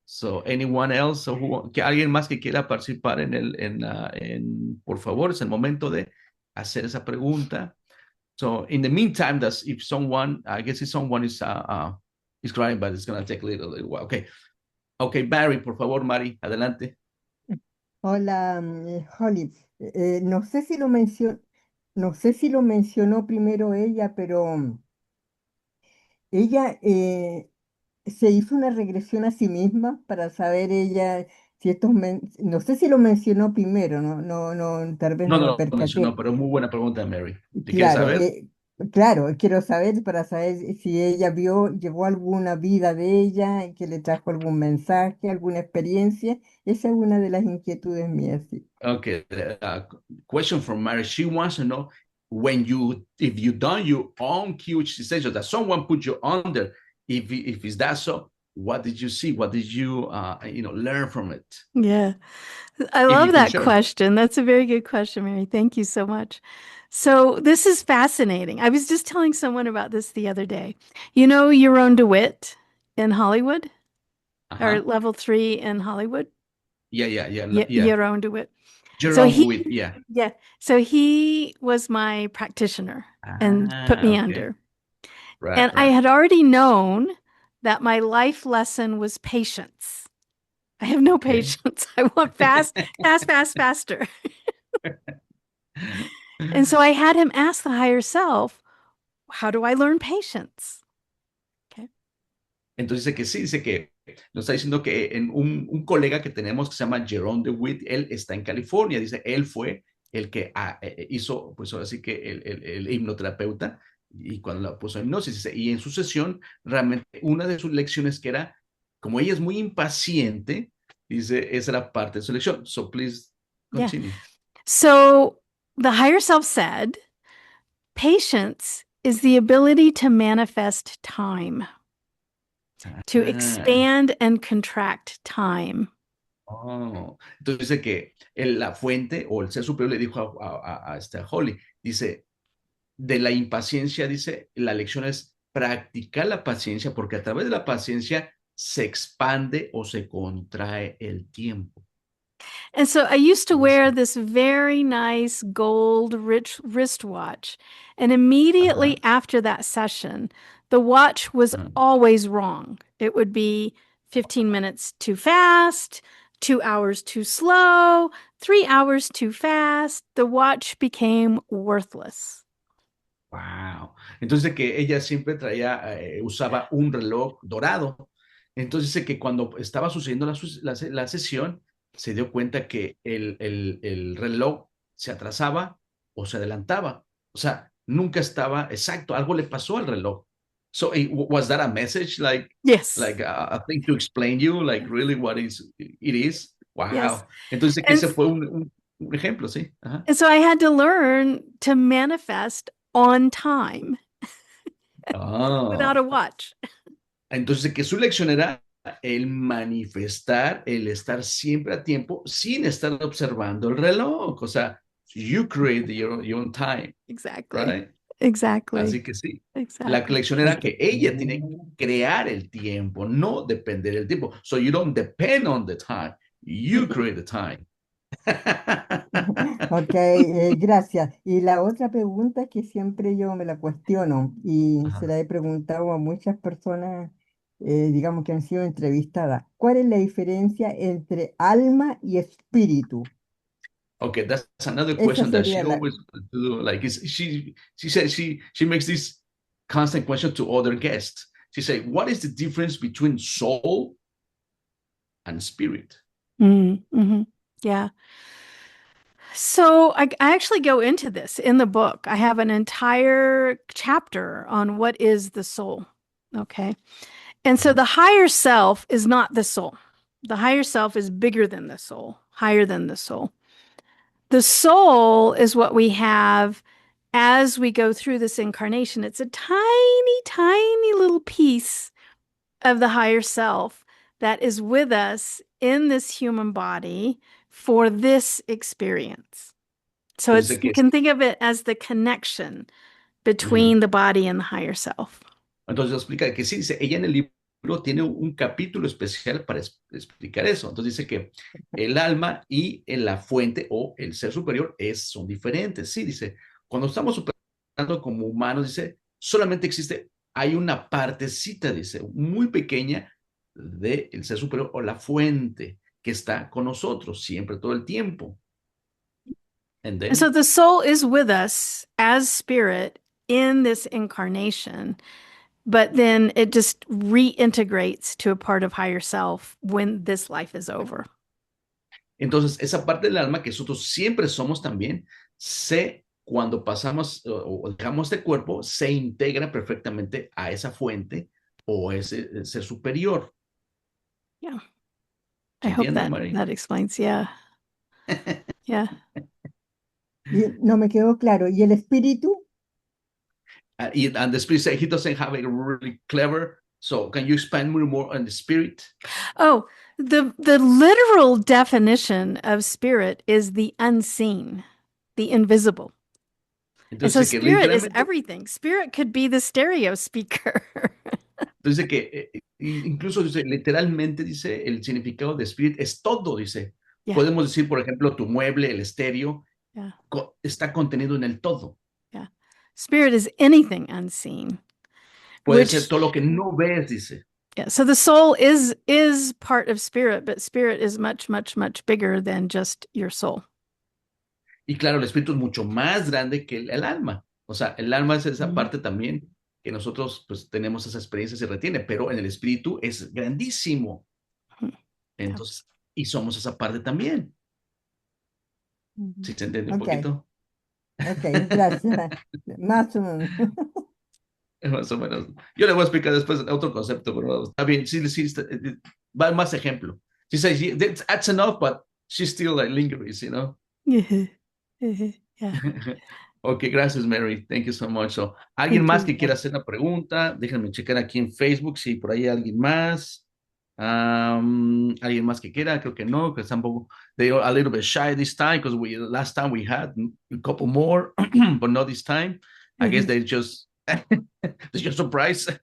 So anyone else que alguien más que quiera participar por favor, es el momento de hacer esa pregunta. So in the meantime, if someone, I guess if someone is crying, but it's gonna take a little while. Okay, Barry, por favor, Mari, adelante. Hola, Holly. No sé si no sé si lo mencionó primero ella, pero ella se hizo una regresión a sí misma para saber ella si no sé si lo mencionó primero, tal vez No, no me no lo mencionó, percaté. pero muy buena pregunta, Mary. ¿Te quieres Claro, saber? claro, quiero saber para saber si ella llevó alguna vida de ella, que le trajo algún mensaje, alguna experiencia. Esa es una de las inquietudes mías, sí. Okay, question from Mary. She wants to know if you done your own QHC session that someone put you under. If it's that so, what did you see? What did you learn from it? Yeah. I If you love can that share. question. That's a very good question, Mary. Thank you so much. So, this is fascinating. I was just telling someone about this the other day. You know, Yaron DeWitt in Hollywood, or Uh-huh. level 3 in Hollywood? Yeah. Jeroen de Witt. So Jerome Witt, yeah. yeah. So he was my practitioner and put me Okay. under. Right, And I right. had already known that my life lesson was patience. I have no Okay. patience. I want faster. And so I had him ask the higher self, how do I learn patience? Okay. Entonces dice que sí, dice que nos está diciendo que en un colega que tenemos que se llama Jerome DeWitt, él está en California, dice, él fue el que hizo, pues ahora sí que el hipnoterapeuta, y cuando la puso en hipnosis, dice, y en su sesión, realmente una de sus lecciones que era, como ella es muy impaciente, dice, esa era parte de su lección. So please Yeah. continue. So the higher self said, patience is the ability to manifest time, to expand and contract time. Oh, entonces dice que la fuente o el ser superior le dijo a Holly, dice, de la impaciencia, dice, la lección es practicar la paciencia porque a través de la paciencia se expande o se contrae el tiempo. And so I used to wear this very nice gold rich wristwatch. And immediately after that session, the watch was always wrong. It would be 15 minutes too fast, 2 hours too slow, 3 hours too fast. The watch became worthless. Wow. Entonces que ella siempre usaba un reloj dorado. Entonces dice que cuando estaba sucediendo la sesión, se dio cuenta que el reloj se atrasaba o se adelantaba. O sea, nunca estaba exacto. Algo le pasó al reloj. So was that a message, Yes. like a thing to explain you, like really what it is? Wow. Yes. Entonces que ese fue un ejemplo, sí. Ajá. And so I had to learn to manifest on time without a watch. Entonces, que su lección era el manifestar, el estar siempre a tiempo sin estar observando el reloj. O sea, you create your own time. Exactly. Right? Exactly. Así que sí. Exactly. La lección era que ella tiene que crear el tiempo, no depender del tiempo. So you don't depend on the time. You create the time. Ok, gracias. Y la otra pregunta que siempre yo me la cuestiono y se la he preguntado a muchas personas, digamos que han sido entrevistadas. ¿Cuál es la diferencia entre alma y espíritu? Okay, that's another Esa question that she sería la... always do. Like she said she makes this constant question to other guests. She said, "What is the difference between soul and spirit?" Mm-hmm. Yeah. So I actually go into this in the book. I have an entire chapter on what is the soul. Okay. And so the higher self is not the soul. The higher self is bigger than the soul, higher than the soul. The soul is what we have as we go through this incarnation. It's a tiny, tiny little piece of the higher self that is with us in this human body for this experience. So you can think of it as the connection between the body and the higher self. Entonces explica que sí, dice, ella en el libro tiene un capítulo especial para explicar eso. Entonces dice que el alma y la fuente o el ser superior son diferentes. Sí, dice, cuando estamos superando como humanos, dice, solamente hay una partecita, dice, muy pequeña del ser superior o la fuente que está con nosotros siempre, todo el tiempo. And so the soul is with us as spirit in this incarnation, but then it just reintegrates to a part of higher self when this life is over. Entonces, esa parte del alma que nosotros siempre somos también, cuando pasamos o dejamos este cuerpo, se integra perfectamente a esa fuente o ese ser superior. Yeah. I hope that explains. Yeah. Yeah. No me quedó claro. ¿Y el espíritu? And the spirit said he doesn't have it really clever. So can you expand more on the spirit? Oh, the literal definition of spirit is the unseen, the invisible. Entonces, and so spirit is everything. Spirit could be the stereo speaker. Entonces que incluso dice, literalmente dice, el significado de spirit es todo, dice. Yeah. Podemos decir, por ejemplo, tu mueble, el estéreo, Yeah. está contenido en el todo. Yeah. Spirit is anything unseen. Puede Which, ser todo lo que no ves, dice. yeah, so the soul is part of spirit, but spirit is much, much, much bigger than just your soul. Y claro, el espíritu es mucho más grande que el alma. O sea, el alma es esa parte también que nosotros pues tenemos esa experiencia y se retiene, pero en el espíritu es grandísimo. Entonces, y somos esa parte también. ¿Sí se entiende un Ok, poquito? ok, gracias. Más o menos. Más o menos. Yo le voy a explicar después otro concepto, pero está bien. Sí, sí, va más ejemplo. She says, that's enough, but she's still like lingering, you know? Yeah. Ok, gracias, Mary. Thank you so much. So, ¿alguien Thank más you. que quiera hacer una pregunta? Déjenme checar aquí en Facebook si por ahí hay alguien más. ¿Alguien más que quiera? Creo que no, que tampoco. They are a little bit shy this time because last time we had a couple more, but not this time. I guess they just they're just surprised.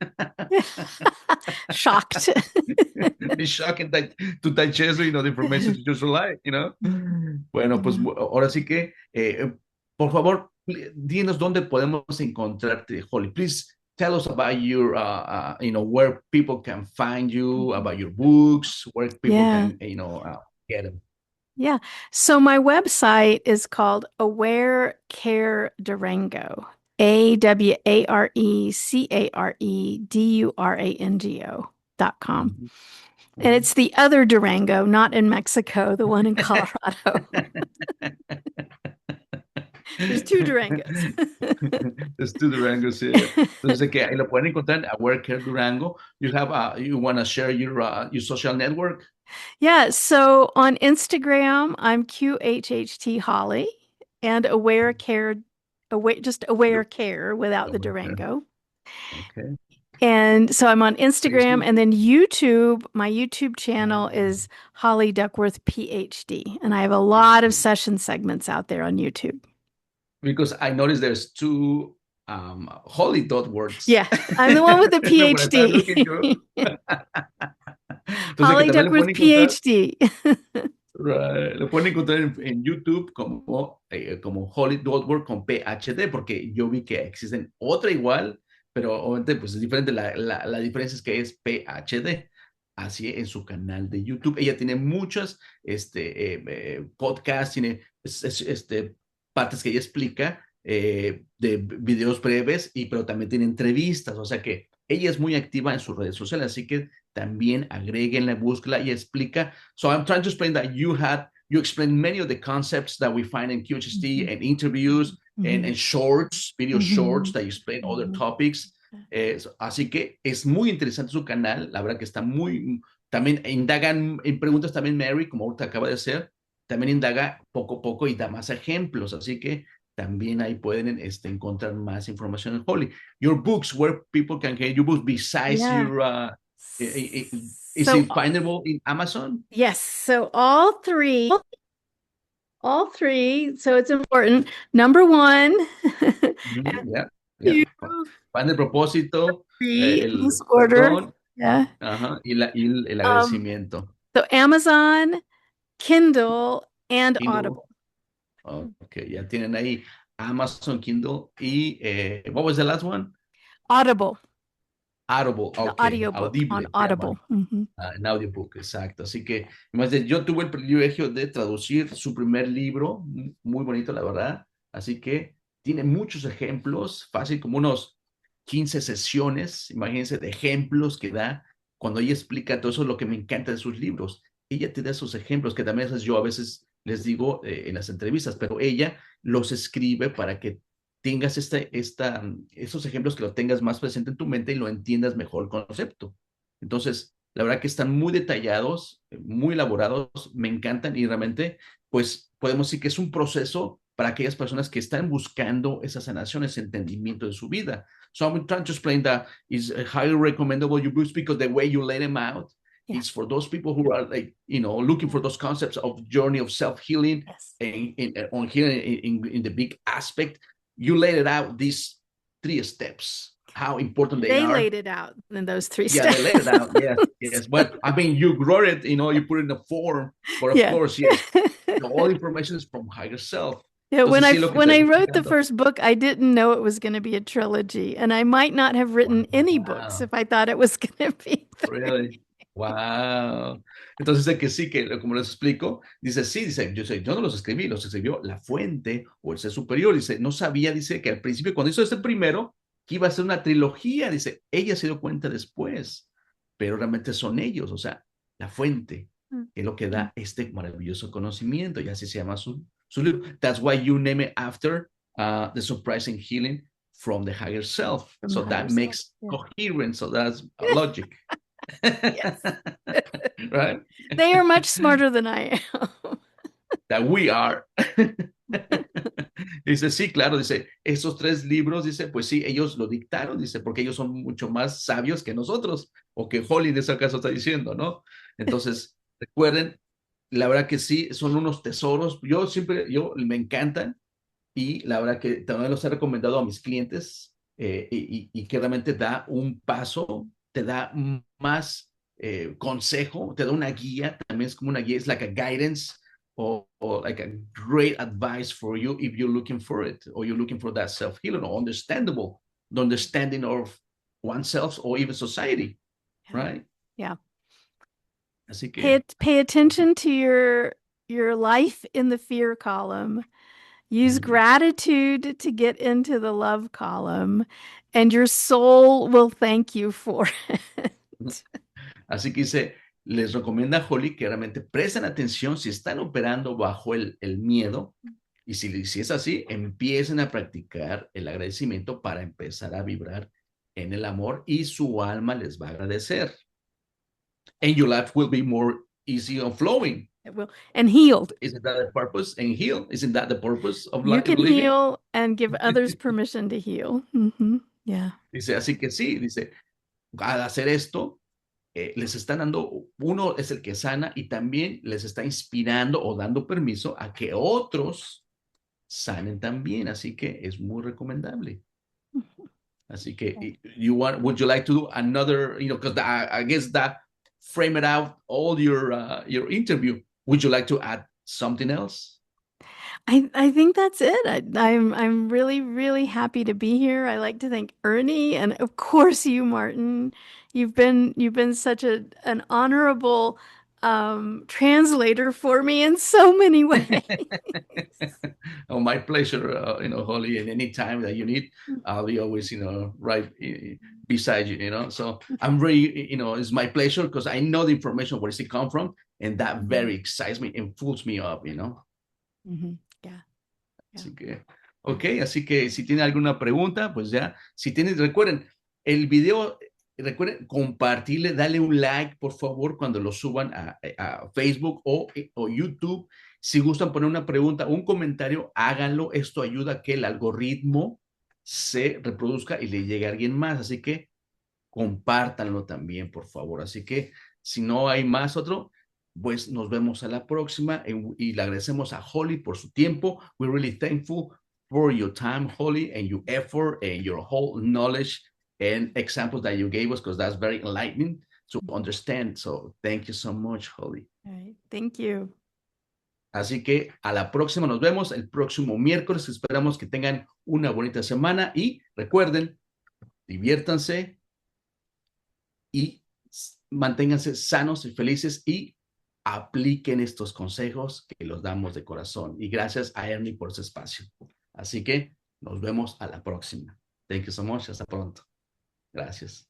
Shocked. It's shocking to digest, the information you just rely, Bueno, pues ahora sí que, por favor, dinos dónde podemos encontrarte, Holly. Please tell us about your, where people can find you, about your books, where people Yeah. can, get them. Yeah. So my website is called Aware Care Durango. AwareCareDurango.com. And it's the other Durango, not in Mexico, the one in Colorado. There's two Durangos. There's two Durangos here. Entonces, que ahí lo pueden encontrar en Aware Care Durango. You want to share your social network? Yeah. So on Instagram, I'm QHHT Holly and Aware Care, just Aware Care without the Durango. Okay. And so I'm on Instagram, Facebook. and then YouTube. My YouTube channel is Holly Duckworth PhD, and I have a lot of session segments out there on YouTube. Because I noticed there's two Holly Duckworths. Yeah, I'm the one with the PhD. Holly Duckworth PhD. Lo pueden encontrar en YouTube como Holly Duckworth con PhD, porque yo vi que existen otra igual, pero obviamente pues es diferente. La diferencia es que es PhD, así en su canal de YouTube. Ella tiene muchos podcasts, tiene partes que ella explica de videos breves, pero también tiene entrevistas, o sea que ella es muy activa en sus redes sociales, así que también agréguenla, búsquela y explica. So I'm trying to explain that you explain many of the concepts that we find in QHST and interviews and shorts, video shorts that you explain other topics. Así que es muy interesante su canal, la verdad que está también indagan en preguntas también Mary, como ahorita acaba de hacer, también indaga poco a poco y da más ejemplos, así que también ahí pueden encontrar más información en Holly. Your books, where people can get your books besides your, is it findable in Amazon? Yes. So all three. So it's important. Number one. Yeah. Pan de propósito. El order. Perdón, yeah. Y el agradecimiento. So Amazon, Kindle, and Audible. Okay, ya tienen ahí Amazon, Kindle y what was the last one? Audible. Audible, okay. Audiobook on Audible. En audiobook, exacto. Así que yo tuve el privilegio de traducir su primer libro, muy bonito, la verdad. Así que tiene muchos ejemplos, fácil como unos 15 sesiones, imagínense, de ejemplos que da cuando ella explica todo eso, es lo que me encanta de sus libros. Ella te da esos ejemplos que también yo a veces les digo en las entrevistas, pero ella los escribe para que tengas esos ejemplos, que lo tengas más presente en tu mente y lo entiendas mejor el concepto. Entonces, la verdad que están muy detallados, muy elaborados, me encantan y realmente, pues podemos decir que es un proceso para aquellas personas que están buscando esa sanación, ese entendimiento de su vida. So I'm trying to explain that is highly recommendable your books because the way you lay them out, it's for those people who are looking for those concepts of journey of self-healing on healing in the big aspect. You laid it out these 3 steps. how important they They are. laid it out in those 3 Yeah, steps. they laid it out. Yes, yes. But I mean, you wrote it, you put it in a form. But of Yeah. course, yes, all information is from higher self. Yeah, when Entonces, sí, lo que when estoy I wrote the explicando. first book, I didn't know it was going to be a trilogy, and I might not have written any books Wow, if I thought it was going to be 3. really? Wow. Entonces, de que sí, que como les explico, dice, sí, dice, yo no los escribí, los escribió la fuente o el ser superior. Dice, no sabía, dice, que al principio, cuando hizo este primero, que iba a ser una trilogía. Dice, ella se dio cuenta después, pero realmente son ellos, o sea, la fuente, que es lo que da este maravilloso conocimiento, y así se llama su libro. That's why you name it after The Surprising Healing from the Higher Self. From So the that higher self, makes yeah. coherence, so that's logic. Yes. Right? They are much smarter than I am. That we are. Dice, sí, claro, dice, esos 3 libros, dice, pues sí, ellos lo dictaron, dice, porque ellos son mucho más sabios que nosotros, o que Holly en ese caso está diciendo, ¿no? Entonces, recuerden, la verdad que sí, son unos tesoros. Yo me encantan, y la verdad que también los he recomendado a mis clientes, y que realmente da un paso, te da más consejo, te da una guía, también es como una guía, es like a guidance, or like a great advice for you if you're looking for it, or you're looking for that self-healing, or the understanding of oneself or even society, right? Yeah. Así que Pay attention to your life in the fear column. Use gratitude to get into the love column, and your soul will thank you for it. Así que les recomienda a Holly que realmente presten atención si están operando bajo el miedo, y si es así, empiecen a practicar el agradecimiento para empezar a vibrar en el amor, y su alma les va a agradecer. And your life will be more easy and flowing. It will, and healed. Isn't that the purpose? And heal? Isn't that the purpose of You can living? heal and give others permission to heal. Yeah. Dice, así que sí, dice, al hacer esto, les están dando, uno es el que sana, y también les está inspirando o dando permiso a que otros sanen también. Así que es muy recomendable. Así que, would you like to do another, because I guess that frame it out all your interview. Would you like to add something else? I think that's it. I'm really, really happy to be here. I like to thank Ernie and of course you, Martin. You've been such an honorable translator for me in so many ways. Oh, my pleasure, Holly, and any time that you need, I'll be always, right beside you, so I'm really, it's my pleasure, because I know the information, where does it come from, and that very excites me and fills me up. Yeah. Así que, ok, así que si tienen alguna pregunta, pues ya, recuerden, el video, recuerden compartirle, dale un like, por favor, cuando lo suban a Facebook o YouTube. Si gustan poner una pregunta o un comentario, háganlo. Esto ayuda a que el algoritmo se reproduzca y le llegue a alguien más. Así que compártanlo también, por favor. Así que si no hay más pues nos vemos a la próxima, y le agradecemos a Holly por su tiempo. We're really thankful for your time, Holly, and your effort and your whole knowledge and examples that you gave us, because that's very enlightening to understand. So thank you so much, Holly. All right. Thank you. Así que a la próxima, nos vemos el próximo miércoles. Esperamos que tengan una bonita semana, y recuerden, diviértanse y manténganse sanos y felices, y apliquen estos consejos que los damos de corazón. Y gracias a Ernie por ese espacio. Así que nos vemos a la próxima. Thank you so much. Hasta pronto. Gracias.